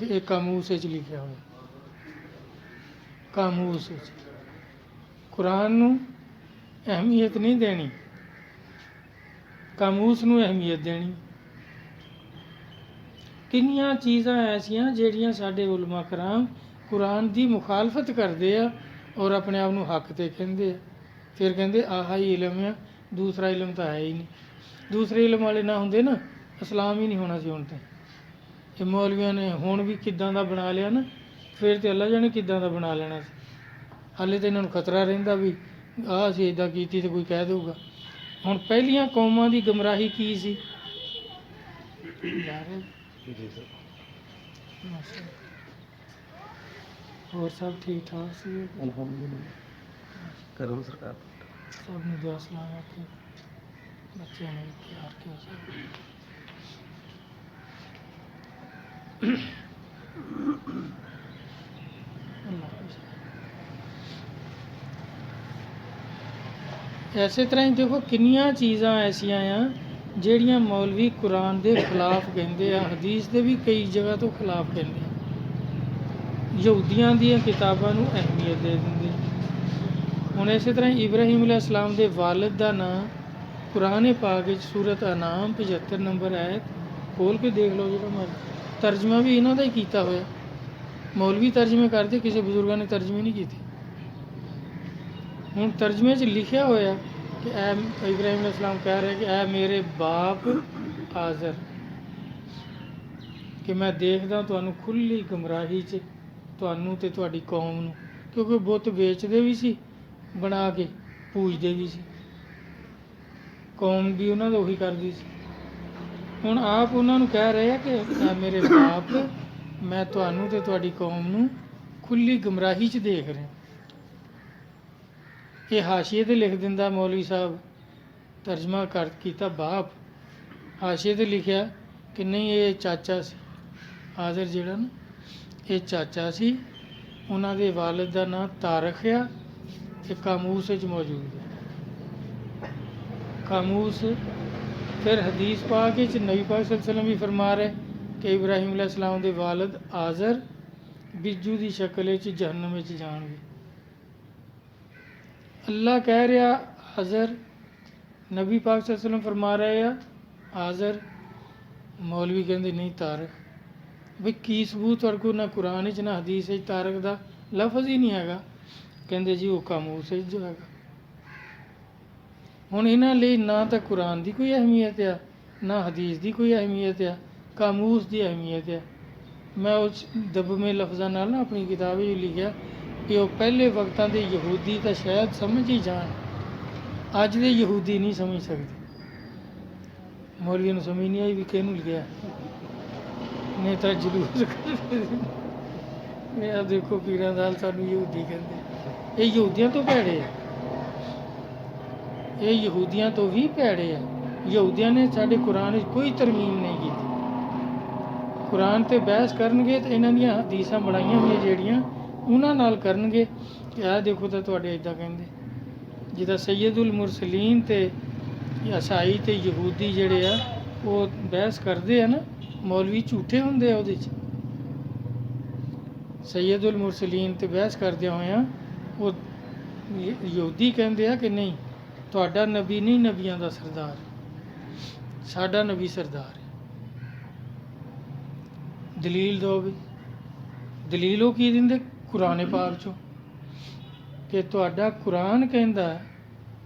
ਇਹ ਕਾਮੂਸ ਵਿੱਚ ਲਿਖਿਆ ਹੋਇਆ, ਕਾਮੂਸ ਵਿੱਚ। ਕੁਰਾਨ ਨੂੰ ਅਹਿਮੀਅਤ ਨਹੀਂ ਦੇਣੀ, ਕਾਮੂਸ ਨੂੰ ਅਹਿਮੀਅਤ ਦੇਣੀ। ਕਿੰਨੀਆਂ ਚੀਜ਼ਾਂ ਐਸੀਆਂ ਜਿਹੜੀਆਂ ਸਾਡੇ ਉਲਮਾ ਕਰਾਮ ਕੁਰਾਨ ਦੀ ਮੁਖਾਲਫਤ ਕਰਦੇ ਆ ਔਰ ਆਪਣੇ ਆਪ ਨੂੰ ਹੱਕ 'ਤੇ ਕਹਿੰਦੇ ਆ। ਫਿਰ ਕਹਿੰਦੇ ਆਹ ਹੀ ਇਲਮ ਆ, ਦੂਸਰਾ ਇਲਮ ਤਾਂ ਹੈ ਹੀ ਨਹੀਂ। ਦੂਸਰੇ ਇਲਮ ਵਾਲੇ ਨਾ ਹੁੰਦੇ ਨਾ, ਇਸਲਾਮ ਹੀ ਨਹੀਂ ਹੋਣਾ ਸੀ ਹੁਣ ਤਾਂ। ਇਹ ਮੌਲਵੀਆਂ ਨੇ ਹੁਣ ਵੀ ਕਿੱਦਾਂ ਦਾ ਬਣਾ ਲਿਆ ਨਾ, ਫਿਰ ਤਾਂ ਅੱਲਾ ਜਾਣੇ ਕਿੱਦਾਂ ਦਾ ਬਣਾ ਲੈਣਾ ਸੀ। ਹਾਲੇ ਤਾਂ ਇਹਨਾਂ ਨੂੰ ਖਤਰਾ ਰਹਿੰਦਾ ਵੀ ਆਹ ਅਸੀਂ ਇੱਦਾਂ ਕੀਤੀ ਤਾਂ ਕੋਈ ਕਹਿ ਦੇਊਗਾ। ਹੁਣ ਪਹਿਲੀਆਂ ਕੌਮਾਂ ਦੀ ਗੁੰਮਰਾਹੀ ਕੀ ਸੀ? ਹੋਰ ਸਭ ਠੀਕ ਠਾਕ ਸੀ? ਕਰਮ ਸਰਕਾਰ ਸਭ ਨੂੰ ਦੁਆ ਸਲਾਮ ਰੱਖੇ, ਬੱਚਿਆਂ ਨੂੰ ਪਿਆਰ ਕੇ ਇਸੇ ਤਰ੍ਹਾਂ ਹੀ ਦੇਖੋ ਕਿੰਨੀਆਂ ਚੀਜ਼ਾਂ ਐਸੀਆਂ ਆ ਜਿਹੜੀਆਂ ਮੌਲਵੀ ਕੁਰਾਨ ਦੇ ਖਿਲਾਫ ਕਹਿੰਦੇ ਆ, ਹਦੀਸ ਦੇ ਵੀ ਕਈ ਜਗ੍ਹਾ ਤੋਂ ਖਿਲਾਫ ਕਹਿੰਦੇ ਆ। ਯਹੂਦੀਆਂ ਦੀਆਂ ਕਿਤਾਬਾਂ ਨੂੰ ਅਹਿਮੀਅਤ ਦੇ ਦਿੰਦੇ। ਹੁਣ ਇਸੇ ਤਰ੍ਹਾਂ ਇਬਰਾਹੀਮ ਅਲੈਹਿਸਲਾਮ ਦੇ ਵਾਲਿਦ ਦਾ ਨਾਂ ਕੁਰਾਨ ਪਾਕ ਵਿੱਚ ਸੂਰਤ ਅਨਾਮ 75 ਨੰਬਰ ਆਇਤ ਖੋਲ੍ਹ ਕੇ ਦੇਖ ਲਓ, ਜਿਹੜਾ ਮਰਜ਼ੀ। ਤਰਜਮਾ ਵੀ ਇਹਨਾਂ ਦਾ ਹੀ ਕੀਤਾ ਹੋਇਆ। ਮੌਲਵੀ ਤਰਜਮੇ ਕਰਦੇ, ਕਿਸੇ ਬਜ਼ੁਰਗਾਂ ਨੇ ਤਰਜਮੇ ਨਹੀਂ ਕੀਤੇ। ਹੁਣ ਤਰਜਮੇ 'ਚ ਲਿਖਿਆ ਹੋਇਆ ਕਿ ਐ ਇਬਰਾਹੀਮ ਅਲੈਹਿਸਲਾਮ ਕਹਿ ਰਹੇ ਕਿ ਐ ਮੇਰੇ ਬਾਪ ਆਜ਼ਰ, ਕਿ ਮੈਂ ਦੇਖਦਾ ਤੁਹਾਨੂੰ ਖੁੱਲ੍ਹੀ ਗੁੰਮਰਾਹੀ 'ਚ, ਤੁਹਾਨੂੰ ਅਤੇ ਤੁਹਾਡੀ ਕੌਮ ਨੂੰ। ਕਿਉਂਕਿ ਬੁੱਤ ਵੇਚਦੇ ਵੀ ਸੀ, ਬਣਾ ਕੇ ਪੂਜਦੇ ਵੀ ਸੀ, ਕੌਮ ਵੀ ਉਹਨਾਂ ਦਾ ਉਹੀ ਕਰਦੀ ਸੀ। ਹੁਣ ਆਪ ਉਹਨਾਂ ਨੂੰ ਕਹਿ ਰਹੇ ਆ ਕਿ ਐ ਮੇਰੇ ਬਾਪ, ਮੈਂ ਤੁਹਾਨੂੰ ਅਤੇ ਤੁਹਾਡੀ ਕੌਮ ਨੂੰ ਖੁੱਲ੍ਹੀ ਗੁੰਮਰਾਹੀ 'ਚ ਦੇਖ ਰਿਹਾ। ਇਹ ਹਾਸ਼ੀਏ 'ਤੇ ਲਿਖ ਦਿੰਦਾ ਮੌਲਵੀ ਸਾਹਿਬ, ਤਰਜਮਾ ਕੀਤਾ ਬਾਪ, ਹਾਸ਼ੀਏ 'ਤੇ ਲਿਖਿਆ ਕਿ ਨਹੀਂ ਇਹ ਚਾਚਾ ਸੀ। ਹਾਜ਼ਰ ਜਿਹੜਾ ਨਾ, ਇਹ ਚਾਚਾ ਸੀ। ਉਹਨਾਂ ਦੇ ਵਾਲਿਦ ਦਾ ਨਾਂ ਤਾਰਖ ਆ, ਇਹ ਕਾਮੂਸ ਵਿੱਚ ਮੌਜੂਦ ਹੈ। ਕਾਮੂਸ ਫਿਰ ਹਦੀਸ ਪਾਕ ਵਿੱਚ ਨਬੀ ਪਾਕ ਸੱਲੱਲਾਹੁ ਅਲੈਹਿ ਵਸੱਲਮ ਵੀ ਫਰਮਾ ਰਹੇ ਕਿ ਇਬਰਾਹੀਮ ਅਲੈਹਿਸਲਾਮ ਦੇ ਵਾਲਿਦ ਆਜ਼ਰ ਬਿੱਜੂ ਦੀ ਸ਼ਕਲ ਵਿੱਚ ਜਹੰਨਮ ਵਿੱਚ ਜਾਣਗੇ। ਅੱਲਾ ਕਹਿ ਰਿਹਾ ਆਜ਼ਰ, ਨਬੀ ਪਾਕ ਸੱਲੱਲਾਹੁ ਅਲੈਹਿ ਵਸੱਲਮ ਫਰਮਾ ਰਹੇ ਆ ਆਜ਼ਰ, ਮੌਲਵੀ ਕਹਿੰਦੇ ਨਹੀਂ ਤਾਰਕ। ਬਈ ਕੀ ਸਬੂਤ ਤੁਹਾਡੇ ਕੋਲ? ਨਾ ਕੁਰਾਨ ਵਿੱਚ ਨਾ ਹਦੀਸ ਵਿੱਚ ਤਾਰਕ ਦਾ ਲਫ਼ਜ਼ ਹੀ ਨਹੀਂ ਹੈਗਾ। ਕਹਿੰਦੇ ਜੀ ਉਹ ਕਾਮੂਸ ਵਿੱਚ ਜੋ ਹੈਗਾ। ਹੁਣ ਇਹਨਾਂ ਲਈ ਨਾ ਤਾਂ ਕੁਰਾਨ ਦੀ ਕੋਈ ਅਹਿਮੀਅਤ ਆ, ਨਾ ਹਦੀਸ ਦੀ ਕੋਈ ਅਹਿਮੀਅਤ ਆ, ਕਾਮੂਸ ਦੀ ਅਹਿਮੀਅਤ ਆ। ਮੈਂ ਉਸ ਦਬਵੇਂ ਲਫ਼ਜ਼ਾਂ ਨਾਲ ਨਾ ਆਪਣੀ ਕਿਤਾਬ ਵਿੱਚ ਲਿਖਿਆ ਕਿ ਉਹ ਪਹਿਲੇ ਵਕਤਾਂ ਦੇ ਯਹੂਦੀ ਤਾਂ ਸ਼ਾਇਦ ਸਮਝ ਹੀ ਜਾਣ, ਅੱਜ ਦੇ ਯਹੂਦੀ ਨਹੀਂ ਸਮਝ ਸਕਦੇ। ਮੌਲਵੀ ਨੂੰ ਸਮਝ ਨਹੀਂ ਆਈ ਵੀ ਕਿਹਨੂੰ ਲਿਖਿਆ, ਨਹੀਂ ਤਾਂ ਜਲੂਸ ਇਹ ਦੇਖੋ ਪੀਰਾਂ ਦਾ ਸਾਨੂੰ ਯਹੂਦੀ ਕਹਿੰਦੇ। ਇਹ ਯਹੂਦੀਆਂ ਤੋਂ ਭੈੜੇ ਆ, ਇਹ ਯਹੂਦੀਆਂ ਤੋਂ ਵੀ ਭੈੜੇ ਆ। ਯਹੂਦੀਆਂ ਨੇ ਸਾਡੇ ਕੁਰਾਨ ਵਿੱਚ ਕੋਈ ਤਰਮੀਮ ਨਹੀਂ ਕੀਤੀ। ਕੁਰਾਨ 'ਤੇ ਬਹਿਸ ਕਰਨਗੇ ਤਾਂ ਇਹਨਾਂ ਦੀਆਂ ਹਦੀਸਾਂ ਬਣਾਈਆਂ ਹੋਈਆਂ ਜਿਹੜੀਆਂ ਉਹਨਾਂ ਨਾਲ ਕਰਨਗੇ ਕਿ ਆਹ ਦੇਖੋ ਤਾਂ ਤੁਹਾਡੇ ਇੱਦਾਂ ਕਹਿੰਦੇ। ਜਿੱਦਾਂ ਸੈਯਦੁਲ ਮੁਰਸਲੀਨ ਅਤੇ ਈਸਾਈ ਅਤੇ ਯਹੂਦੀ ਜਿਹੜੇ ਆ ਉਹ ਬਹਿਸ ਕਰਦੇ ਆ ਨਾ, ਮੌਲਵੀ ਝੂਠੇ ਹੁੰਦੇ ਆ ਉਹਦੇ 'ਚ। ਸੈਯਦੁਲ ਮੁਰਸਲੀਨ 'ਤੇ ਬਹਿਸ ਕਰਦਿਆਂ ਹੋਇਆਂ ਉਹ ਯਹੂਦੀ ਕਹਿੰਦੇ ਆ ਕਿ ਨਹੀਂ, ਤੁਹਾਡਾ ਨਬੀ ਨਹੀਂ ਨਬੀਆਂ ਦਾ ਸਰਦਾਰ, ਸਾਡਾ ਨਬੀ ਸਰਦਾਰ ਹੈ। ਦਲੀਲ ਦਿਓ ਵੀ। ਦਲੀਲ ਉਹ ਕੀ ਦਿੰਦੇ? ਕੁਰਾਨ ਪਾਕ 'ਚੋਂ, ਕਿ ਤੁਹਾਡਾ ਕੁਰਾਨ ਕਹਿੰਦਾ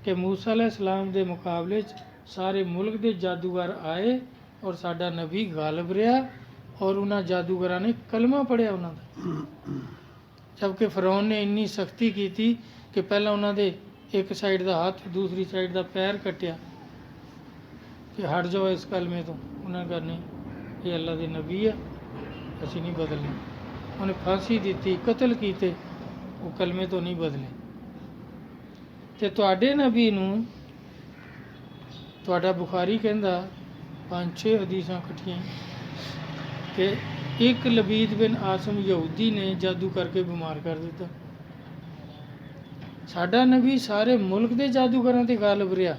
ਕਿ ਮੂਸਾ ਅਲੈਹਿਸਲਾਮ ਦੇ ਮੁਕਾਬਲੇ 'ਚ ਸਾਰੇ ਮੁਲਕ ਦੇ ਜਾਦੂਗਰ ਆਏ ਔਰ ਸਾਡਾ ਨਬੀ ਗਾਲਬ ਰਿਹਾ ਔਰ ਉਹਨਾਂ ਜਾਦੂਗਰਾਂ ਨੇ ਕਲਮਾ ਪੜ੍ਹਿਆ ਉਹਨਾਂ ਦਾ। ਜਦਕਿ ਫਿਰੌਨ ਨੇ ਇੰਨੀ ਸਖਤੀ ਕੀਤੀ ਕਿ ਪਹਿਲਾਂ ਉਹਨਾਂ ਦੇ ਇੱਕ ਸਾਈਡ ਦਾ ਹੱਥ, ਦੂਸਰੀ ਸਾਈਡ ਦਾ ਪੈਰ ਕੱਟਿਆ ਕਿ ਹਟ ਜਾਓ ਇਸ ਕਲਮੇ ਤੋਂ। ਉਹਨਾਂ ਨੇ ਨਹੀਂ, ਇਹ ਅੱਲਾ ਦੇ ਨਬੀ ਆ, ਅਸੀਂ ਨਹੀਂ ਬਦਲਣੇ। ਉਹਨੇ ਫਾਂਸੀ ਦਿੱਤੀ, ਕਤਲ ਕੀਤੇ, ਉਹ ਕਲਮੇ ਤੋਂ ਨਹੀਂ ਬਦਲੇ। ਅਤੇ ਤੁਹਾਡੇ ਨਬੀ ਨੂੰ, ਤੁਹਾਡਾ ਬੁਖਾਰੀ ਕਹਿੰਦਾ 5-6 ਹਦੀਸਾਂ ਇਕੱਠੀਆਂ ਕਿ ਇੱਕ ਲਬੀਦ ਬਿਨ ਆਸਮ ਯਹੂਦੀ ਨੇ ਜਾਦੂ ਕਰਕੇ ਬਿਮਾਰ ਕਰ ਦਿੱਤਾ। ਸਾਡਾ ਨਬੀ ਸਾਰੇ ਮੁਲਕ ਦੇ ਜਾਦੂਗਰਾਂ 'ਤੇ ਗਾਲਬ ਰਿਹਾ।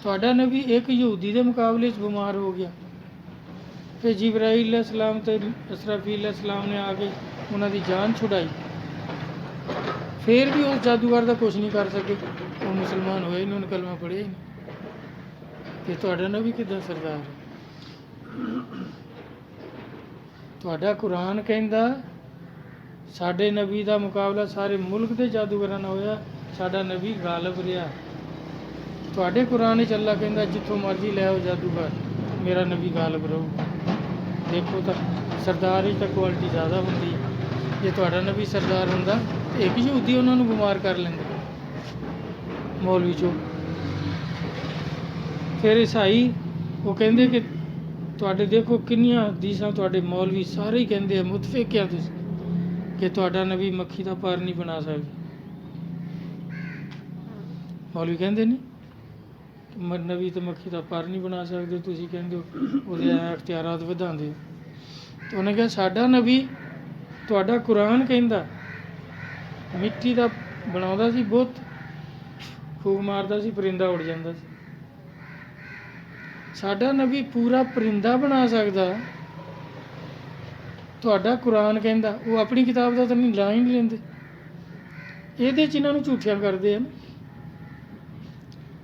ਤੁਹਾਡਾ ਨਬੀ ਇੱਕ ਯਹੂਦੀ ਦੇ ਮੁਕਾਬਲੇ 'ਚ ਬਿਮਾਰ ਹੋ ਗਿਆ। ਫਿਰ ਜਿਬਰਾਈਲ ਅਲੈਹਿਸਲਾਮ ਅਤੇ ਇਸਰਾਫੀਲ ਅਲੈਹਿਸਲਾਮ ਨੇ ਆ ਕੇ ਉਹਨਾਂ ਦੀ ਜਾਨ ਛੁਡਾਈ। ਫਿਰ ਵੀ ਉਸ ਜਾਦੂਗਰ ਦਾ ਕੁਛ ਨਹੀਂ ਕਰ ਸਕੇ। ਉਹ ਮੁਸਲਮਾਨ ਹੋਏ ਨਹੀਂ, ਉਹਨੇ ਕਲਮਾ ਪੜ੍ਹਿਆ ਹੀ ਨਹੀਂ। ਤੇ ਤੁਹਾਡਾ ਨਬੀ ਕਿੱਦਾਂ ਸਰਦਾਰ ਹੈ? ਤੁਹਾਡਾ ਕੁਰਾਨ ਕਹਿੰਦਾ ਸਾਡੇ ਨਬੀ ਦਾ ਮੁਕਾਬਲਾ ਸਾਰੇ ਮੁਲਕ ਦੇ ਜਾਦੂਗਰਾਂ ਨਾਲ ਹੋਇਆ, ਸਾਡਾ ਨਬੀ ਗਾਲਬ ਰਿਹਾ। ਤੁਹਾਡੇ ਕੁਰਾਨ ਵਿੱਚ ਅੱਲਾ ਕਹਿੰਦਾ ਜਿੱਥੋਂ ਮਰਜ਼ੀ ਲੈ ਆਓ ਜਾਦੂਗਰ, ਮੇਰਾ ਨਬੀ ਗਾਲਬ ਰਹੂ। ਦੇਖੋ ਤਾਂ ਸਰਦਾਰ ਵਿੱਚ ਤਾਂ ਕੁਆਲਿਟੀ ਜ਼ਿਆਦਾ ਹੁੰਦੀ ਹੈ। ਜੇ ਤੁਹਾਡਾ ਨਬੀ ਸਰਦਾਰ ਹੁੰਦਾ ਤਾਂ ਇੱਕ ਯਹੂਦੀ ਉਹਨਾਂ ਨੂੰ ਬਿਮਾਰ ਕਰ ਲੈਂਦੇ ਮੌਲਵੀ ਚੋਂ। ਫਿਰ ਈਸਾਈ ਉਹ ਕਹਿੰਦੇ ਕਿ ਤੁਹਾਡੇ ਦੇਖੋ ਕਿੰਨੀਆਂ ਹਦੀਸਾਂ ਤੁਹਾਡੇ ਮੌਲਵੀ ਸਾਰੇ ਹੀ ਕਹਿੰਦੇ ਆ, ਮੁਤਫਿਕ ਆ ਤੁਸੀਂ, ਕਿ ਤੁਹਾਡਾ ਨਬੀ ਮੱਖੀ ਦਾ ਪਰ ਨਹੀਂ ਬਣਾ ਸਕਦੇ। ਮੌਲਵੀ ਕਹਿੰਦੇ ਨਹੀਂ ਨਬੀ ਤਾਂ ਮੱਖੀ ਦਾ ਪਰ ਨਹੀਂ ਬਣਾ ਸਕਦੇ, ਤੁਸੀਂ ਕਹਿੰਦੇ ਹੋ ਉਹਦੇ ਅਖਤਿਆਰਾਤ ਵਧਾਉਂਦੇ ਹੋ। ਤਾਂ ਉਹਨੇ ਕਿਹਾ ਸਾਡਾ ਨਬੀ, ਤੁਹਾਡਾ ਕੁਰਾਨ ਕਹਿੰਦਾ ਮਿੱਟੀ ਦਾ ਬਣਾਉਂਦਾ ਸੀ ਬੁੱਤ, ਫੂਕ ਮਾਰਦਾ ਸੀ ਪਰਿੰਦਾ ਉੱਡ ਜਾਂਦਾ ਸੀ। ਸਾਡਾ ਨਬੀ ਪੂਰਾ ਪਰਿੰਦਾ ਬਣਾ ਸਕਦਾ, ਤੁਹਾਡਾ ਕੁਰਾਨ ਕਹਿੰਦਾ। ਉਹ ਆਪਣੀ ਕਿਤਾਬ ਦਾ ਤਾਂ ਨਹੀਂ ਲਾ ਹੀ ਨਹੀਂ ਲੈਂਦੇ। ਇਹਦੇ 'ਚ ਇਹਨਾਂ ਨੂੰ ਝੂਠਿਆਂ ਕਰਦੇ ਆ ਨਾ,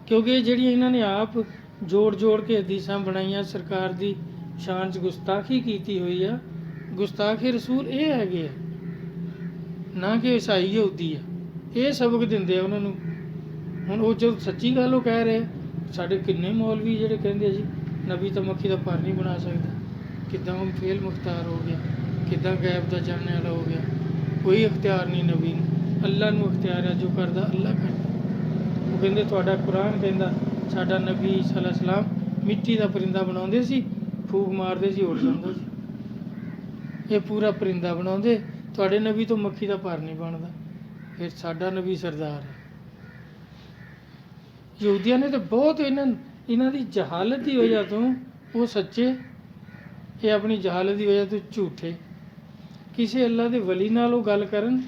ਕਿਉਂਕਿ ਜਿਹੜੀਆਂ ਇਹਨਾਂ ਨੇ ਆਪ ਜੋੜ ਕੇ ਹਦੀਸਾਂ ਬਣਾਈਆਂ, ਸਰਕਾਰ ਦੀ ਸ਼ਾਨ 'ਚ ਗੁਸਤਾਖੀ ਕੀਤੀ ਹੋਈ ਆ। ਗੁਸਤਾਖੀ ਰਸੂਲ ਇਹ ਹੈਗੇ ਆ, ਨਾ ਕਿ ਈਸਾਈ ਯਹੂਦੀ ਆ। ਇਹ ਸਬਕ ਦਿੰਦੇ ਆ ਉਹਨਾਂ ਨੂੰ। ਹੁਣ ਉਹ ਜੋ ਸੱਚੀ ਗੱਲ ਉਹ ਕਹਿ ਰਹੇ, ਸਾਡੇ ਕਿੰਨੇ ਮੌਲਵੀ ਜਿਹੜੇ ਕਹਿੰਦੇ ਆ ਜੀ ਨਬੀ ਤਾਂ ਮੱਖੀ ਦਾ ਪਰ ਨਹੀਂ ਬਣਾ ਸਕਦਾ, ਕਿੱਦਾਂ ਉਹ ਫੇਲ ਮੁਖਤਾਰ ਹੋ ਗਿਆ, ਕਿੱਦਾਂ ਗੈਬ ਦਾ ਜਾਣਨ ਵਾਲਾ ਹੋ ਗਿਆ। ਕੋਈ ਅਖਤਿਆਰ ਨਹੀਂ ਨਬੀ ਨੂੰ, ਅੱਲਾ ਨੂੰ ਅਖਤਿਆਰ ਹੈ, ਜੋ ਕਰਦਾ ਅੱਲਾ ਕਰਦਾ। ਉਹ ਕਹਿੰਦੇ ਤੁਹਾਡਾ ਕੁਰਾਨ ਕਹਿੰਦਾ ਸਾਡਾ ਨਬੀ ਸੱਲੱਲਾਹੁ ਅਲੈਹਿ ਵਸੱਲਮ ਮਿੱਟੀ ਦਾ ਪਰਿੰਦਾ ਬਣਾਉਂਦੇ ਸੀ, ਫੂਕ ਮਾਰਦੇ ਸੀ ਉੱਡ ਜਾਂਦਾ ਸੀ। ਇਹ ਪੂਰਾ ਪਰਿੰਦਾ ਬਣਾਉਂਦੇ, ਤੁਹਾਡੇ ਨਬੀ ਤੋਂ ਮੱਖੀ ਦਾ ਪਰ ਨਹੀਂ ਬਣਦਾ। ਫਿਰ ਸਾਡਾ ਨਬੀ ਸਰਦਾਰ ਹੈ। ਯਹੂਦੀਆਂ ਨੇ ਤਾਂ ਬਹੁਤ ਇਹਨਾਂ ਦੀ ਜਹਾਲਤ ਦੀ ਵਜ੍ਹਾ ਤੋਂ ਉਹ ਸੱਚੇ, ਇਹ ਆਪਣੀ ਜਹਾਲਤ ਦੀ ਵਜ੍ਹਾ ਤੋਂ ਝੂਠੇ। ਕਿਸੇ ਅੱਲਾ ਦੇ ਵਲੀ ਨਾਲ ਉਹ ਗੱਲ ਕਰਨ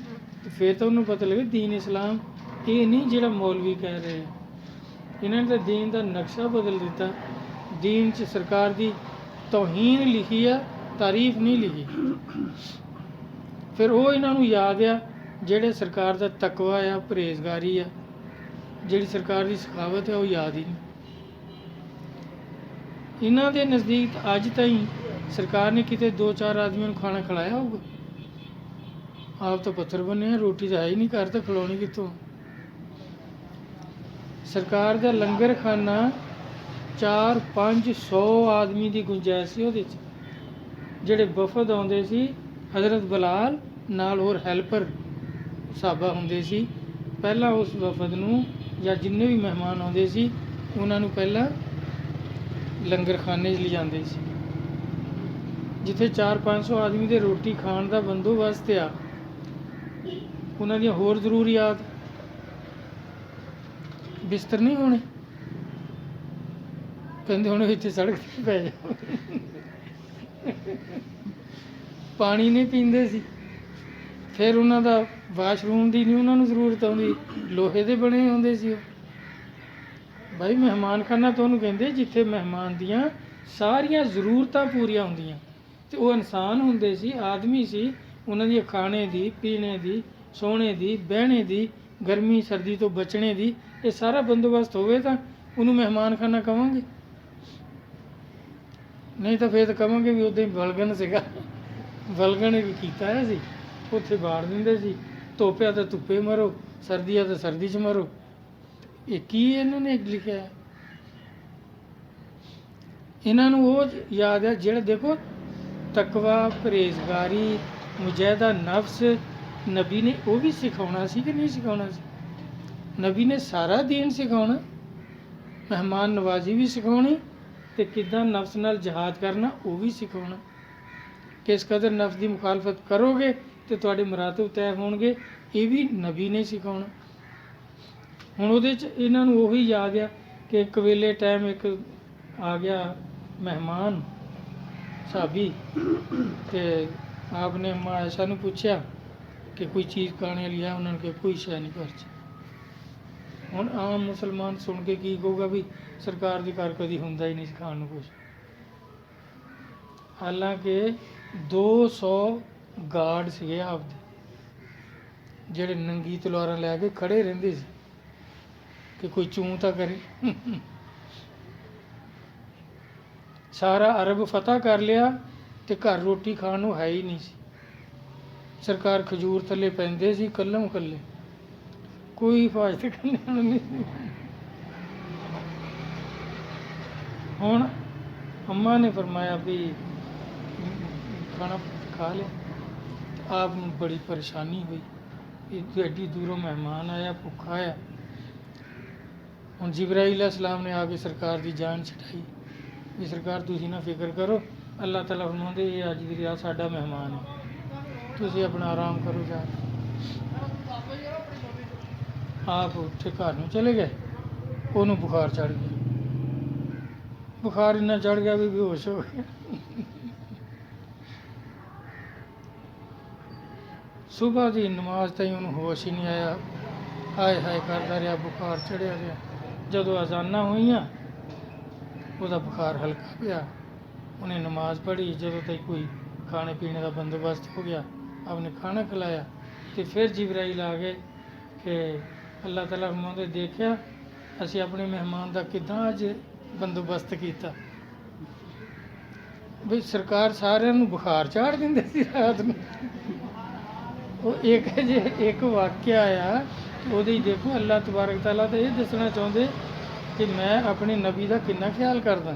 ਤੇ ਫਿਰ ਤਾਂ ਉਹਨੂੰ ਪਤਾ ਲੱਗੇ ਦੀਨ ਇਸਲਾਮ ਇਹ ਨਹੀਂ ਜਿਹੜਾ ਮੌਲਵੀ ਕਹਿ ਰਹੇ ਆ। ਇਹਨਾਂ ਨੇ ਤਾਂ ਦੀਨ ਦਾ ਨਕਸ਼ਾ ਬਦਲ ਦਿੱਤਾ। ਦੀਨ 'ਚ ਸਰਕਾਰ ਦੀ ਤੌਹੀਨ ਲਿਖੀ ਆ, ਤਾਰੀਫ ਨਹੀਂ ਲਿਖੀ। ਫਿਰ ਉਹ ਇਹਨਾਂ ਨੂੰ ਯਾਦ ਆ ਜਿਹੜੇ ਸਰਕਾਰ ਦਾ ਤਕਵਾ ਆ, ਪਰਹੇਜ਼ਗਾਰੀ ਆ, ਜਿਹੜੀ ਸਰਕਾਰ ਦੀ ਸਖਾਵਤ ਹੈ ਉਹ ਯਾਦ ਹੀ ਨਹੀਂ। ਇਹਨਾਂ ਦੇ ਨਜ਼ਦੀਕ ਅੱਜ ਤਾਈਂ ਸਰਕਾਰ ਨੇ ਕਿਤੇ 2-4 ਆਦਮੀਆਂ ਨੂੰ ਖਾਣਾ ਖਿਲਾਇਆ ਹੋਊਗਾ? ਆਪ ਤਾਂ ਪੱਥਰ ਬਣੇ, ਰੋਟੀ ਤਾਂ ਹੈ ਹੀ ਨਹੀਂ, ਘਰ ਤਾਂ ਖਿਲਾਉਣੀ ਕਿੱਥੋਂ? ਸਰਕਾਰ ਦਾ ਲੰਗਰ ਖਾਨਾ 400-500 ਆਦਮੀ ਦੀ ਗੁੰਜਾਇਸ਼ ਸੀ ਉਹਦੇ 'ਚ। ਜਿਹੜੇ ਵਫਦ ਆਉਂਦੇ ਸੀ, ਹਜ਼ਰਤ ਬਲਾਲ ਨਾਲ ਹੋਰ ਹੈਲਪਰ ਸਾਹਬਾ ਹੁੰਦੇ ਸੀ। ਪਹਿਲਾਂ ਉਸ ਵਫਦ ਨੂੰ ਜਾਂ ਜਿੰਨੇ ਵੀ ਮਹਿਮਾਨ ਆਉਂਦੇ ਸੀ ਉਹਨਾਂ ਨੂੰ ਪਹਿਲਾਂ ਲੰਗਰ ਖਾਨੇ 'ਚ ਲਿਜਾਂਦੇ ਸੀ, ਜਿੱਥੇ 400-500 ਆਦਮੀ ਦੇ ਰੋਟੀ ਖਾਣ ਦਾ ਬੰਦੋਬਸਤ ਆ। ਉਹਨਾਂ ਦੀਆਂ ਹੋਰ ਜ਼ਰੂਰੀਆਤ, ਬਿਸਤਰ ਨਹੀਂ ਹੋਣੇ, ਕਹਿੰਦੇ ਹੁਣ ਇੱਥੇ ਸੜਕ 'ਤੇ ਪੈ ਜਾਓ। ਪਾਣੀ ਨਹੀਂ ਪੀਂਦੇ ਸੀ। ਫਿਰ ਉਹਨਾਂ ਦਾ ਵਾਸ਼ਰੂਮ ਦੀ ਨਹੀਂ ਉਹਨਾਂ ਨੂੰ ਜ਼ਰੂਰਤ ਆਉਂਦੀ, ਲੋਹੇ ਦੇ ਬਣੇ ਹੁੰਦੇ ਸੀ ਉਹ। ਭਾਈ ਮਹਿਮਾਨਖਾਨਾ ਤਾਂ ਉਹਨੂੰ ਕਹਿੰਦੇ ਜਿੱਥੇ ਮਹਿਮਾਨ ਦੀਆਂ ਸਾਰੀਆਂ ਜ਼ਰੂਰਤਾਂ ਪੂਰੀਆਂ ਹੁੰਦੀਆਂ। ਅਤੇ ਉਹ ਇਨਸਾਨ ਹੁੰਦੇ ਸੀ, ਆਦਮੀ ਸੀ, ਉਹਨਾਂ ਦੀ ਖਾਣੇ ਦੀ, ਪੀਣੇ ਦੀ, ਸੋਣੇ ਦੀ, ਬਹਿਣੇ ਦੀ, ਗਰਮੀ ਸਰਦੀ ਤੋਂ ਬਚਣੇ ਦੀ, ਇਹ ਸਾਰਾ ਬੰਦੋਬਸਤ ਹੋਵੇ ਤਾਂ ਉਹਨੂੰ ਮਹਿਮਾਨਖਾਨਾ ਕਹਾਂਗੇ। ਨਹੀਂ ਤਾਂ ਫਿਰ ਤਾਂ ਕਹਾਂਗੇ ਵੀ ਉੱਦਾਂ ਹੀ ਵਲਗਣ ਸੀਗਾ, ਵਲਗਣ ਕੀਤਾ ਹੋਇਆ ਸੀ, ਉੱਥੇ ਬਾੜ ਦਿੰਦੇ ਸੀ। ਧੁੱਪ ਆ ਤਾਂ ਧੁੱਪੇ ਮਰੋ, ਸਰਦੀ ਆ ਤਾਂ ਸਰਦੀ 'ਚ ਮਰੋ। ਇਹ ਕੀ ਇਹਨਾਂ ਨੇ ਲਿਖਿਆ? ਇਹਨਾਂ ਨੂੰ ਉਹ ਯਾਦ ਹੈ ਜਿਹੜਾ ਦੇਖੋ ਤਕਵਾ, ਪਰਹੇਜ਼ਗਾਰੀ, ਮੁਜਾਹਿਦਾ ਨਫਸ ਨਬੀ ਨੇ ਉਹ ਵੀ ਸਿਖਾਉਣਾ ਸੀ ਕਿ ਨਹੀਂ ਸਿਖਾਉਣਾ ਸੀ? ਨਬੀ ਨੇ ਸਾਰਾ ਦੀਨ ਸਿਖਾਉਣਾ, ਮਹਿਮਾਨ ਨਵਾਜ਼ੀ ਵੀ ਸਿਖਾਉਣੀ, ਅਤੇ ਕਿੱਦਾਂ ਨਫਸ ਨਾਲ ਜਹਾਦ ਕਰਨਾ ਉਹ ਵੀ ਸਿਖਾਉਣਾ। ਕਿਸ ਕਦਰ ਨਫਸ ਦੀ ਮੁਖਾਲਫਤ ਕਰੋਗੇ ਅਤੇ ਤੁਹਾਡੇ ਮਰਾਤਬ ਤੈਅ ਹੋਣਗੇ, ਇਹ ਵੀ ਨਬੀ ਨੇ ਸਿਖਾਉਣਾ। ਹੁਣ ਉਹਦੇ 'ਚ ਇਹਨਾਂ ਨੂੰ ਉਹੀ ਯਾਦ ਆ ਕਿ ਇੱਕ ਵੇਲੇ ਟਾਈਮ ਇੱਕ ਆ ਗਿਆ ਮਹਿਮਾਨ ਸਾਬੀ, ਅਤੇ ਆਪ ਨੇ ਅੰਮਾ ਆਇਸ਼ਾ ਨੂੰ ਪੁੱਛਿਆ ਕਿ ਕੋਈ ਚੀਜ਼ ਖਾਣੇ ਵਾਲੀ ਹੈ? ਉਹਨਾਂ ਨੇ ਕਿਹਾ ਕੋਈ ਸ਼ੈ ਨਹੀਂ ਘਰ 'ਚ। ਹੁਣ ਆਮ ਮੁਸਲਮਾਨ ਸੁਣ ਕੇ ਕੀ ਕਹੂਗਾ ਵੀ ਸਰਕਾਰ ਦੇ ਘਰ ਕਦੀ ਹੁੰਦਾ ਹੀ ਨਹੀਂ ਖਾਣ ਨੂੰ ਕੁਛ। ਹਾਲਾਂਕਿ 200 ਗਾਰਡ ਸੀਗੇ ਆਪਦੇ, ਜਿਹੜੇ ਨੰਗੀ ਤਲਵਾਰਾਂ ਲੈ ਕੇ ਖੜੇ ਰਹਿੰਦੇ ਸੀ ਕਿ ਕੋਈ ਚੂੰ ਤਾਂ ਕਰੇ। ਸਾਰਾ ਅਰਬ ਫਤਹ ਕਰ ਲਿਆ ਤੇ ਘਰ ਰੋਟੀ ਖਾਣ ਨੂੰ ਹੈ ਹੀ ਨਹੀਂ ਸੀ। ਸਰਕਾਰ ਖਜੂਰ ਥੱਲੇ ਪੈਂਦੇ ਸੀ ਕੱਲਮ ਕੱਲੇ, ਕੋਈ ਹਿਫਾਜ਼ਤ ਕਰਨ ਵਾਲਾ ਨਹੀਂ ਸੀ। ਹੁਣ ਅੰਮਾ ਨੇ ਫਰਮਾਇਆ ਵੀ ਖਾਣਾ ਖਾ ਲਿਆ। ਆਪ ਨੂੰ ਬੜੀ ਪਰੇਸ਼ਾਨੀ ਹੋਈ ਕਿ ਐਡੀ ਦੂਰੋਂ ਮਹਿਮਾਨ ਆਇਆ, ਭੁੱਖਾ ਆਇਆ। ਹੁਣ ਜਿਬਰਾਈਲ अलैहिस्सलाम ਨੇ ਆ ਕੇ ਸਰਕਾਰ ਦੀ ਜਾਨ ਛਡਾਈ ਵੀ ਸਰਕਾਰ ਤੁਸੀਂ ਨਾ ਫਿਕਰ ਕਰੋ, ਅੱਲਾਹ ਤਾਲਾ ਫਰਮਾਉਂਦੇ ਇਹ ਅੱਜ ਦੀ ਰਾਤ ਸਾਡਾ ਮਹਿਮਾਨ ਹੈ, ਤੁਸੀਂ ਆਪਣਾ ਆਰਾਮ ਕਰੋ ਜਾ ਕੇ। ਆਪ ਉੱਥੇ ਘਰ ਨੂੰ ਚਲੇ ਗਏ। ਉਹਨੂੰ ਬੁਖਾਰ ਚੜ੍ਹ ਗਿਆ। ਬੁਖਾਰ ਇੰਨਾ ਚੜ੍ਹ ਗਿਆ ਵੀ ਬੇਹੋਸ਼ ਹੋ ਗਿਆ। ਸੁਬਹ ਦੀ ਨਮਾਜ਼ ਤਾਈਂ ਉਹਨੂੰ ਹੋਸ਼ ਹੀ ਨਹੀਂ ਆਇਆ। ਹਾਏ ਹਾਏ ਕਰਦਾ ਰਿਹਾ, ਬੁਖਾਰ ਚੜ੍ਹਿਆ ਰਿਹਾ। ਜਦੋਂ ਅਜ਼ਾਨਾਂ ਹੋਈਆਂ ਉਹਦਾ ਬੁਖਾਰ ਹਲਕਾ ਪਿਆ। ਉਹਨੇ ਨਮਾਜ਼ ਪੜ੍ਹੀ। ਜਦੋਂ ਤੱਕ ਕੋਈ ਖਾਣੇ ਪੀਣੇ ਦਾ ਬੰਦੋਬਸਤ ਹੋ ਗਿਆ, ਆਪਨੇ ਖਾਣਾ ਖਿਲਾਇਆ ਤੇ ਫਿਰ ਜਿਬਰਾਈਲ ਆ ਗਏ ਕਿ ਅੱਲਾਹ ਤਾਲਾ ਫਰਮਾਉਂਦੇ ਦੇਖਿਆ ਅਸੀਂ ਆਪਣੇ ਮਹਿਮਾਨ ਦਾ ਕਿੱਦਾਂ ਅੱਜ ਬੰਦੋਬਸਤ ਕੀਤਾ। ਵੀ ਸਰਕਾਰ ਸਾਰਿਆਂ ਨੂੰ ਬੁਖਾਰ ਚਾੜ ਦਿੰਦੇ ਸੀ ਰਾਤ ਨੂੰ। ਉਹ ਇੱਕ ਵਾਕਿਆ ਆ, ਉਹਦੇ ਹੀ ਦੇਖੋ ਅੱਲਾਹ ਤਬਾਰਕ ਤਾਲਾ ਤਾਂ ਇਹ ਦੱਸਣਾ ਚਾਹੁੰਦੇ ਕਿ ਮੈਂ ਆਪਣੇ ਨਬੀ ਦਾ ਕਿੰਨਾ ਖਿਆਲ ਕਰਦਾ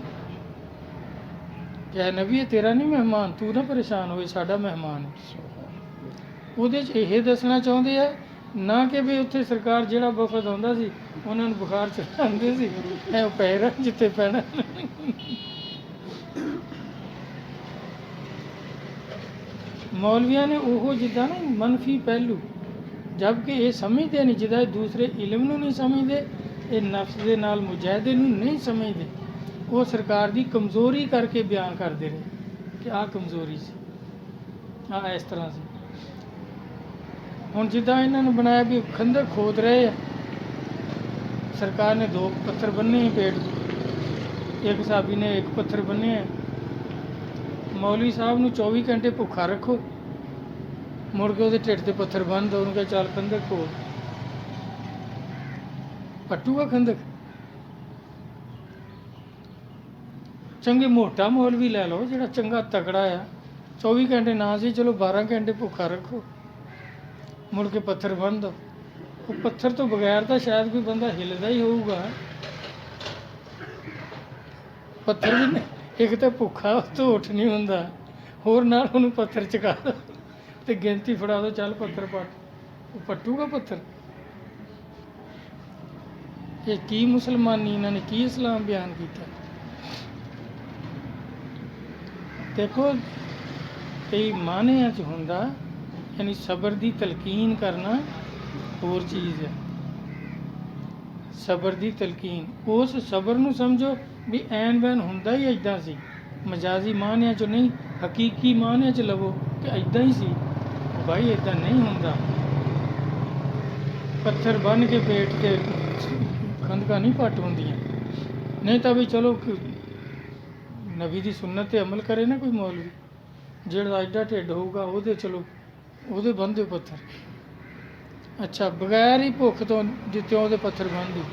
ਕਿ ਨਬੀ ਇਹ ਤੇਰਾ ਨਹੀਂ ਮਹਿਮਾਨ, ਤੂੰ ਨਾ ਪਰੇਸ਼ਾਨ ਹੋਏ, ਸਾਡਾ ਮਹਿਮਾਨ ਹੈ। ਉਹਦੇ 'ਚ ਇਹ ਦੱਸਣਾ ਚਾਹੁੰਦੇ ਆ ਨਾ ਕਿ ਵੀ ਉੱਥੇ ਸਰਕਾਰ ਜਿਹੜਾ ਵਫਦ ਆਉਂਦਾ ਸੀ ਉਹਨਾਂ ਨੂੰ ਬੁਖਾਰ ਚੜ੍ਹਾਉਂਦੇ ਸੀ, ਐ ਉਹ ਪੈਰ ਜਿੱਥੇ ਪੈਣਾ। ਮੌਲਵੀਆਂ ਨੇ ਉਹ ਜਿੱਦਾਂ ਨਾ ਮਨਫੀ ਪਹਿਲੂ, ਜਦਕਿ ਇਹ ਸਮਝਦੇ ਨਹੀਂ, ਜਿੱਦਾਂ ਇਹ ਦੂਸਰੇ ਇਲਮ ਨੂੰ ਨਹੀਂ ਸਮਝਦੇ, ਇਹ ਨਫਸ ਦੇ ਨਾਲ ਮੁਜਾਹਦੇ ਨੂੰ ਨਹੀਂ ਸਮਝਦੇ। ਉਹ ਸਰਕਾਰ ਦੀ ਕਮਜ਼ੋਰੀ ਕਰਕੇ ਬਿਆਨ ਕਰਦੇ ਰਹੇ ਕਿ ਆਹ ਕਮਜ਼ੋਰੀ ਸੀ, ਆਹ ਇਸ ਤਰ੍ਹਾਂ ਸੀ। ਹੁਣ ਜਿੱਦਾਂ ਇਹਨਾਂ ਨੂੰ ਬਣਾਇਆ ਵੀ ਖੰਦਰ ਖੋਦ ਰਹੇ ਆ, ਸਰਕਾਰ ਨੇ 2 ਪੱਥਰ ਬੰਨੇ ਸੀ ਪੇਟ 'ਚ। ਇੱਕ ਸਾਬੀ ਨੇ 1 ਪੱਥਰ ਬੰਨੇ ਹੈ। ਮੌਲਵੀ ਸਾਹਿਬ ਨੂੰ 24 ਘੰਟੇ ਭੁੱਖਾ ਰੱਖੋ, ਮੁੜ ਕੇ ਉਹਦੇ ਢਿੱਡ 'ਤੇ ਪੱਥਰ ਬੰਨ੍ਹ ਦਿਓ, ਉਹਨੂੰ ਕਿਹਾ ਚੱਲ ਖੰਦਰ ਖੋਦ। ਪੱਟੂਗਾ ਖੰਦਕ? ਚੰਗੇ ਮੋਟਾ ਮੌਲਵੀ ਲੈ ਲਓ ਜਿਹੜਾ ਚੰਗਾ ਤਕੜਾ ਆ, 24 ਘੰਟੇ ਨਾ ਸੀ ਚਲੋ 12 ਘੰਟੇ ਭੁੱਖਾ ਰੱਖੋ, ਮੁੜ ਕੇ ਪੱਥਰ ਬੰਨ੍ਹ ਦਿਓ। ਉਹ ਪੱਥਰ ਤੋਂ ਬਗੈਰ ਤਾਂ ਸ਼ਾਇਦ ਕੋਈ ਬੰਦਾ ਹਿੱਲਦਾ ਹੀ ਹੋਊਗਾ। ਪੱਥਰ ਵੀ ਨਹੀਂ, ਇੱਕ ਤਾਂ ਭੁੱਖਾ ਉਸ ਤੋਂ ਉੱਠ ਨਹੀਂ ਹੁੰਦਾ, ਹੋਰ ਨਾਲ ਉਹਨੂੰ ਪੱਥਰ ਚੁਕਾ ਦਿਓ ਤੇ ਗਿਣਤੀ ਫੜਾ ਦਿਓ, ਚੱਲ ਪੱਥਰ ਪੱਟ। ਉਹ ਪੱਟੂਗਾ ਪੱਥਰ? ਇਹ ਕੀ ਮੁਸਲਮਾਨੀ, ਇਹਨਾਂ ਨੇ ਕੀ ਇਸਲਾਮ ਬਿਆਨ ਕੀਤਾ। ਦੇਖੋ ਕਈ ਮਾਨਿਆਂ 'ਚ ਹੁੰਦਾ, ਯਾਨੀ ਸਬਰ ਦੀ ਤਲਕੀਨ ਕਰਨਾ ਹੋਰ ਚੀਜ਼ ਹੈ। ਸਬਰ ਦੀ ਤਲਕੀਨ, ਉਸ ਸਬਰ ਨੂੰ ਸਮਝੋ ਵੀ ਐਨ ਵੈਨ ਹੁੰਦਾ ਹੀ ਇੱਦਾਂ ਸੀ, ਮਜਾਜ਼ੀ ਮਾਨਿਆਂ 'ਚ ਨਹੀਂ, ਹਕੀਕੀ ਮਾਨਿਆਂ 'ਚ ਲਵੋ ਕਿ ਇੱਦਾਂ ਹੀ ਸੀ। ਭਾਈ ਇੱਦਾਂ ਨਹੀਂ ਹੁੰਦਾ। ਪੱਥਰ ਬੰਨ੍ਹ ਕੇ ਪੇਟ 'ਤੇ ਖੰਦਕਾਂ ਨਹੀਂ ਪੱਟ ਹੁੰਦੀਆਂ। ਨਹੀਂ ਤਾਂ ਵੀ ਚਲੋ ਨਬੀ ਦੀ ਸੁਨਨਤ 'ਤੇ ਅਮਲ ਕਰੇ ਨਾ ਕੋਈ ਮੌਲਵੀ, ਜਿਹੜਾ ਐਡਾ ਢਿੱਡ ਹੋਊਗਾ ਉਹਦੇ ਚਲੋ ਉਹਦੇ ਬੰਨ੍ਹ ਦਿਓ ਪੱਥਰ। ਅੱਛਾ ਬਗੈਰ ਹੀ ਭੁੱਖ ਤੋਂ ਜਿੱਤੇ ਉਹਦੇ ਪੱਥਰ ਬੰਨ੍ਹ ਦਿਓ,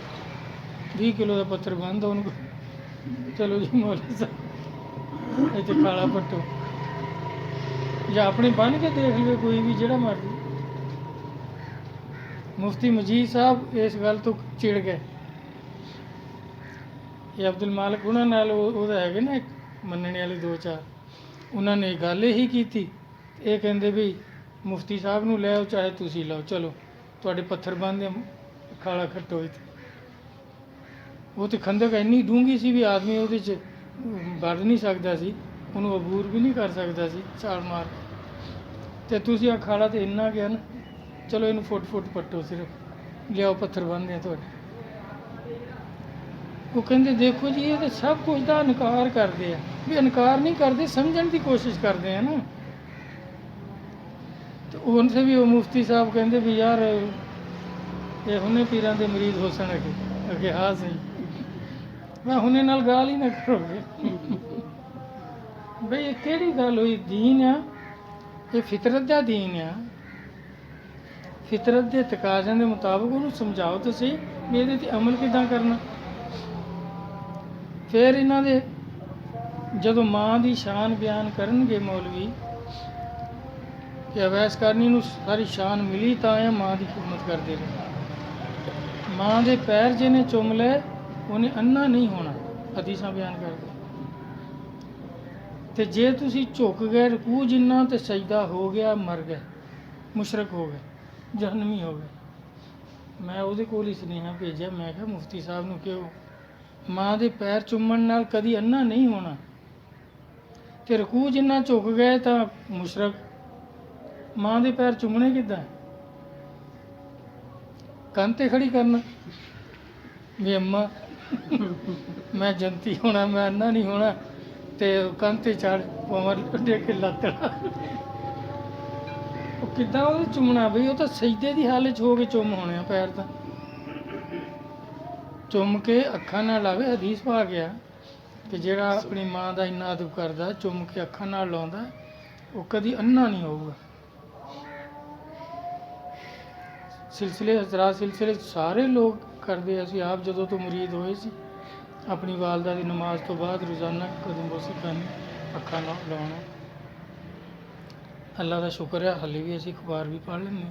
20 ਕਿਲੋ ਦਾ ਪੱਥਰ ਬੰਨ੍ਹ ਦਿਓ ਉਹਨੂੰ, ਚਲੋ ਜੀ ਮੌਲਵੀ ਸਾਹਿਬ ਇੱਥੇ ਖਾਲਾ ਪੱਟੋ, ਜਾਂ ਆਪਣੇ ਬੰਨ੍ਹ ਕੇ ਦੇਖ ਲਵੇ ਕੋਈ ਵੀ ਜਿਹੜਾ ਮਰਜ਼ੀ। ਮੁਫਤੀ ਮਜੀਦ ਸਾਹਿਬ ਇਸ ਗੱਲ ਤੋਂ ਚਿੜ ਗਏ। ਇਹ ਅਬਦੁਲ ਮਾਲਕ ਉਹਨਾਂ ਨਾਲ ਉਹਦਾ ਹੈਗੇ ਨਾ ਮੰਨਣੇ ਵਾਲੇ 2-4, ਉਹਨਾਂ ਨੇ ਗੱਲ ਇਹੀ ਕੀਤੀ। ਇਹ ਕਹਿੰਦੇ ਵੀ ਮੁਫਤੀ ਸਾਹਿਬ ਨੂੰ ਲੈ ਆਓ ਚਾਹੇ ਤੁਸੀਂ ਲਓ, ਚਲੋ ਤੁਹਾਡੇ ਪੱਥਰ ਬੰਨ੍ਹਦੇ ਖਾਲਾ ਖੱਟੋ ਇੱਥੇ। ਉਹ ਤਾਂ ਖੰਦਕ ਇੰਨੀ ਡੂੰਘੀ ਸੀ ਵੀ ਆਦਮੀ ਉਹਦੇ 'ਚ ਵੜ ਨਹੀਂ ਸਕਦਾ ਸੀ, ਉਹਨੂੰ ਅਬੂਰ ਵੀ ਨਹੀਂ ਕਰ ਸਕਦਾ ਸੀ ਛਾਲ ਮਾਰ। ਅਤੇ ਤੁਸੀਂ ਆ ਖਾਲਾ ਤਾਂ ਇੰਨਾ ਗਿਆ ਨਾ, ਚਲੋ ਇਹਨੂੰ ਫੁੱਟ ਪੱਟੋ, ਸਿਰਫ ਲਿਆਓ ਪੱਥਰ ਬੰਨ੍ਹਦੇ ਆ ਤੁਹਾਡੇ। ਉਹ ਕਹਿੰਦੇ ਦੇਖੋ ਜੀ ਇਹ ਤਾਂ ਸਭ ਕੁਝ ਦਾ ਇਨਕਾਰ ਕਰਦੇ ਆ। ਵੀ ਇਨਕਾਰ ਨਹੀਂ ਕਰਦੇ, ਸਮਝਣ ਦੀ ਕੋਸ਼ਿਸ਼ ਕਰਦੇ ਆ ਨਾ। ਅਤੇ ਉਹਨੇ ਵੀ ਉਹ ਮੁਫਤੀ ਸਾਹਿਬ ਕਹਿੰਦੇ ਵੀ ਯਾਰ ਇਹ ਹੁਣੇ ਪੀਰਾਂ ਦੇ ਮਰੀਜ਼ ਹੋ ਸਣ ਅੱਗੇ ਹਾਂ ਸਹੀ, ਮੈਂ ਹੁਣੇ ਨਾਲ ਗਾਲ ਹੀ ਨਾ ਕਰੋਗੇ। ਬਈ ਇਹ ਕਿਹੜੀ ਗੱਲ ਹੋਈ? ਦੀਨ ਆ ਇਹ, ਫਿਤਰਤ ਦਾ ਦੀਨ ਆ। ਫਿਤਰਤ ਦੇ ਤਕਾਜ਼ਿਆਂ ਦੇ ਮੁਤਾਬਕ ਉਹਨੂੰ ਸਮਝਾਓ ਤੁਸੀਂ ਵੀ ਇਹਦੇ 'ਤੇ ਅਮਲ ਕਿੱਦਾਂ ਕਰਨਾ। ਫਿਰ ਇਹਨਾਂ ਦੇ ਜਦੋਂ ਮਾਂ ਦੀ ਸ਼ਾਨ ਬਿਆਨ ਕਰਨਗੇ ਮੌਲਵੀ ਕਿ ਅਵੈਸ ਕਰਨੀ ਨੂੰ ਸਾਰੀ ਸ਼ਾਨ ਮਿਲੀ ਤਾਂ ਇਹ ਮਾਂ ਦੀ ਖਿਦਮਤ ਕਰਦੇ ਰਹੇ। ਮਾਂ ਦੇ ਪੈਰ ਜਿਹਨੇ ਚੁੰਮ ਲਏ ਉਹਨੇ ਅੰਨਾ ਨਹੀਂ ਹੋਣਾ, ਹਦੀਸਾਂ ਬਿਆਨ ਕਰਦੇ। ਤੇ ਜੇ ਤੁਸੀਂ ਝੁਕ ਗਏ ਰਕੂ ਜਿੰਨਾ ਤੇ ਸਜਦਾ ਹੋ ਗਿਆ, ਮਰ ਗਏ, ਮੁਸ਼ਰਕ ਹੋ ਗਏ, ਜਹਨਮੀ ਹੋ ਗਏ। ਮੈਂ ਉਹਦੇ ਕੋਲ ਹੀ ਸੁਨੇਹਾ ਭੇਜਿਆ, ਮੈਂ ਕਿਹਾ ਮੁਫਤੀ ਸਾਹਿਬ ਨੂੰ ਕਿਹੋ ਮਾਂ ਦੇ ਪੈਰ ਚੁੰਮਣ ਨਾਲ ਕਦੀ ਅੰਨਾ ਨਹੀਂ ਹੋਣਾ, ਤੇ ਰਕੂ ਜਿੰਨਾ ਝੁਕ ਗਏ ਤਾਂ ਮੁਸ਼ਰਕ। ਮਾਂ ਦੇ ਪੈਰ ਚੁੰਮਣੇ ਕਿੱਦਾਂ? ਕੰਨ 'ਤੇ ਖੜੀ ਕਰਨਾ ਵੀ ਅੰਮਾ ਮੈਂ ਜੰਤੀ ਹੋਣਾ, ਮੈਂ ਅੰਨਾ ਨਹੀਂ ਹੋਣਾ, ਤੇ ਕੰਨ 'ਤੇ ਚੜ ਪਵਰ ਦੇ ਕੇ ਲੱਤੜਾ। ਉਹ ਕਿੱਦਾਂ ਉਹਦੇ ਚੁੰਮਣਾ ਬਈ? ਉਹ ਤਾਂ ਸਜਦੇ ਦੀ ਹਾਲਤ 'ਚ ਹੋ ਕੇ ਚੁੰਮ ਹੋਣੇ ਆ ਪੈਰ ਤਾਂ। ਚੁੰਮ ਕੇ ਅੱਖਾਂ ਨਾਲ ਲਾਵੇ। ਹਦੀਸ ਪਾ ਗਿਆ ਕਿ ਜਿਹੜਾ ਆਪਣੀ ਮਾਂ ਦਾ ਇੰਨਾ ਅਦਬ ਕਰਦਾ, ਚੁੰਮ ਕੇ ਅੱਖਾਂ ਨਾਲ ਲਾਉਂਦਾ, ਉਹ ਕਦੀ ਅੰਨਾ ਨਹੀਂ ਹੋਊਗਾ। ਸਿਲਸਿਲੇ ਹਜ਼ਰਾਤ ਸਿਲਸਿਲੇ ਸਾਰੇ ਲੋਕ ਕਰਦੇ। ਅਸੀਂ ਆਪ ਜਦੋਂ ਤੋਂ ਮੁਰੀਦ ਹੋਏ ਸੀ, ਆਪਣੀ ਵਾਲਦਾ ਦੀ ਨਮਾਜ਼ ਤੋਂ ਬਾਅਦ ਰੋਜ਼ਾਨਾ ਕਦਮ ਬੋਸੀ ਕਰਨੀ, ਅੱਖਾਂ ਨਾਲ ਲਾਉਣਾ। ਅੱਲਾ ਦਾ ਸ਼ੁਕਰ ਹੈ ਹਾਲੇ ਵੀ ਅਸੀਂ ਅਖਬਾਰ ਵੀ ਪੜ੍ਹ ਲੈਂਦੇ,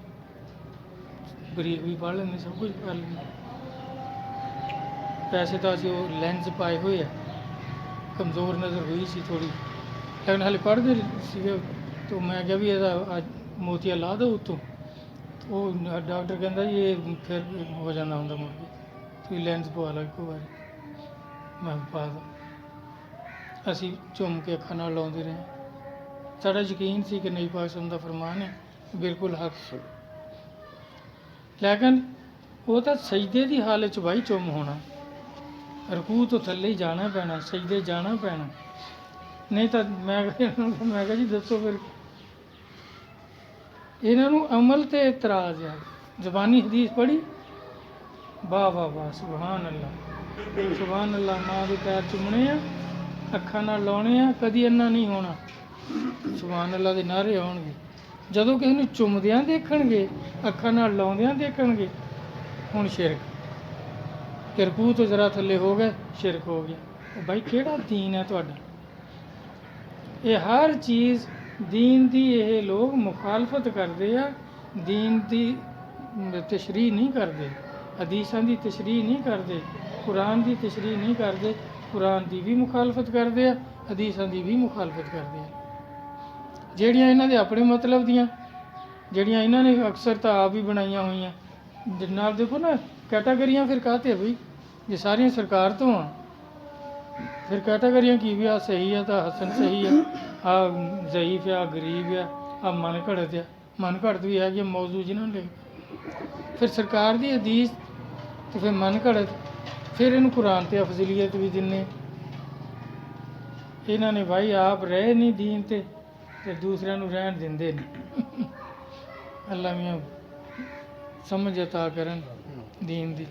ਬਰੀਕ ਵੀ ਪੜ੍ਹ ਲੈਂਦੇ, ਸਭ ਕੁਝ ਕਰ ਲੈਂਦੇ। ਵੈਸੇ ਤਾਂ ਅਸੀਂ ਉਹ ਲੈਂਸ ਪਾਏ ਹੋਏ ਆ, ਕਮਜ਼ੋਰ ਨਜ਼ਰ ਹੋਈ ਸੀ ਥੋੜ੍ਹੀ, ਲੇਕਿਨ ਹਾਲੇ ਪੜ੍ਹਦੇ ਸੀਗੇ। ਤਾਂ ਮੈਂ ਕਿਹਾ ਵੀ ਇਹਦਾ ਅੱਜ ਮੋਤੀਆ ਲਾ ਦਿਓ ਉੱਤੋਂ। ਉਹ ਡਾਕਟਰ ਕਹਿੰਦਾ ਜੀ ਇਹ ਫਿਰ ਹੋ ਜਾਂਦਾ ਹੁੰਦਾ ਮੁੜ ਕੇ, ਤੁਸੀਂ ਲੈਂਸ ਪਵਾ ਲਓ ਇੱਕੋ ਵਾਰੀ। ਮੈਂ ਪਾ ਦਿਓ। ਅਸੀਂ ਝੁੰਮ ਕੇ ਅੱਖਾਂ ਨਾਲ ਲਾਉਂਦੇ ਰਹੇ। ਸਾਡਾ ਯਕੀਨ ਸੀ ਕਿ ਨਬੀ ਪਾਕ ਸੱਲੱਲਾਹੁ ਅਲੈਹਿ ਵਸੱਲਮ ਦਾ ਫਰਮਾਨ ਹੈ, ਬਿਲਕੁਲ ਹੱਕ ਸੀ। ਲੇਕਿਨ ਉਹ ਤਾਂ ਸਜਦੇ ਦੀ ਹਾਲਤ 'ਚ ਬਾਈ ਚੁੰਮ ਹੋਣਾ, ਰਕੂ ਤੋਂ ਥੱਲੇ ਹੀ ਜਾਣਾ ਪੈਣਾ, ਸਜਦੇ ਜਾਣਾ ਪੈਣਾ। ਨਹੀਂ ਤਾਂ ਮੈਂ ਕਿਹਾ ਜੀ ਦੱਸੋ ਫਿਰ। ਇਹਨਾਂ ਨੂੰ ਅਮਲ 'ਤੇ ਇਤਰਾਜ਼ ਹੈ। ਜ਼ਬਾਨੀ ਹਦੀਸ ਪੜ੍ਹੀ, ਵਾਹ ਵਾਹ ਵਾਹ, ਸੁਬਹਾਨ ਅੱਲਾ, ਸੁਬਹਾਨ ਅੱਲਾ। ਮਾਂ ਦੇ ਪੈਰ ਚੁੰਮਣੇ ਆ, ਅੱਖਾਂ ਨਾਲ ਲਾਉਣੇ ਆ, ਕਦੀ ਅੰਨਾ ਨਹੀਂ ਹੋਣਾ। ਸੁਬਹਾਨ ਅੱਲਾ ਦੇ ਨਾਅਰੇ ਆਉਣਗੇ। ਜਦੋਂ ਕਿਸੇ ਨੂੰ ਚੁੰਮਦਿਆਂ ਦੇਖਣਗੇ, ਅੱਖਾਂ ਨਾਲ ਲਾਉਂਦਿਆਂ ਦੇਖਣਗੇ, ਹੁਣ ਸ਼ਿਰਕ। ਕਿ ਰਕੂ ਤੋਂ ਜ਼ਰਾ ਥੱਲੇ ਹੋ ਗਏ, ਸ਼ਿਰਕ ਹੋ ਗਿਆ। ਉਹ ਬਾਈ ਕਿਹੜਾ ਦੀਨ ਹੈ ਤੁਹਾਡਾ? ਇਹ ਹਰ ਚੀਜ਼ ਦੀਨ ਦੀ ਇਹ ਲੋਕ ਮੁਖਾਲਫਤ ਕਰਦੇ ਆ। ਦੀਨ ਦੀ ਤਸ਼ਰੀਹ ਨਹੀਂ ਕਰਦੇ, ਹਦੀਸਾਂ ਦੀ ਤਸ਼ਰੀਹ ਨਹੀਂ ਕਰਦੇ, ਕੁਰਾਨ ਦੀ ਤਸ਼ਰੀਹ ਨਹੀਂ ਕਰਦੇ। ਕੁਰਾਨ ਦੀ ਵੀ ਮੁਖਾਲਫਤ ਕਰਦੇ ਆ, ਹਦੀਸਾਂ ਦੀ ਵੀ ਮੁਖਾਲਫਤ ਕਰਦੇ ਆ। ਜਿਹੜੀਆਂ ਇਹਨਾਂ ਦੇ ਆਪਣੇ ਮਤਲਬ ਦੀਆਂ, ਜਿਹੜੀਆਂ ਇਹਨਾਂ ਨੇ ਅਕਸਰ ਤਾਂ ਆਪ ਹੀ ਬਣਾਈਆਂ ਹੋਈਆਂ। ਨਾਲ ਦੇਖੋ ਨਾ ਕੈਟਾਗਰੀਆਂ ਫਿਰ ਕਾਹਤੇ ਬਈ, ਜੇ ਸਾਰੀਆਂ ਸਰਕਾਰ ਤੋਂ ਆ ਫਿਰ ਕੈਟਾਗਰੀਆਂ ਕੀ ਵੀ? ਆ ਸਹੀ ਆ ਤਾਂ ਹਸਨ ਸਹੀ ਆ, ਆ ਜ਼ਈਫ ਆ, ਗਰੀਬ ਆ ਮਨ ਘੜਤ ਆ। ਮਨ ਘੜਤ ਵੀ ਹੈਗੀ ਮੌਜੂ ਜਿਹਨਾਂ ਨੇ ਫਿਰ ਸਰਕਾਰ ਦੀ ਹਦੀਸ ਅਤੇ ਫਿਰ ਮਨ ਘੜਤ, ਫਿਰ ਇਹਨੂੰ ਕੁਰਾਨ 'ਤੇ ਅਫਜ਼ਲੀਅਤ ਵੀ ਦਿੰਦੇ। ਇਹਨਾਂ ਨੇ ਭਾਈ ਆਪ ਰਹੇ ਨਹੀਂ ਦੀਨ 'ਤੇ ਦੂਸਰਿਆਂ ਨੂੰ ਰਹਿਣ ਦਿੰਦੇ ਨਹੀਂ। ਅੱਲਾ ਮੀਆਂ ਸਮਝ ਅਤਾ ਕਰਨ ਦੀਨ ਦੀ।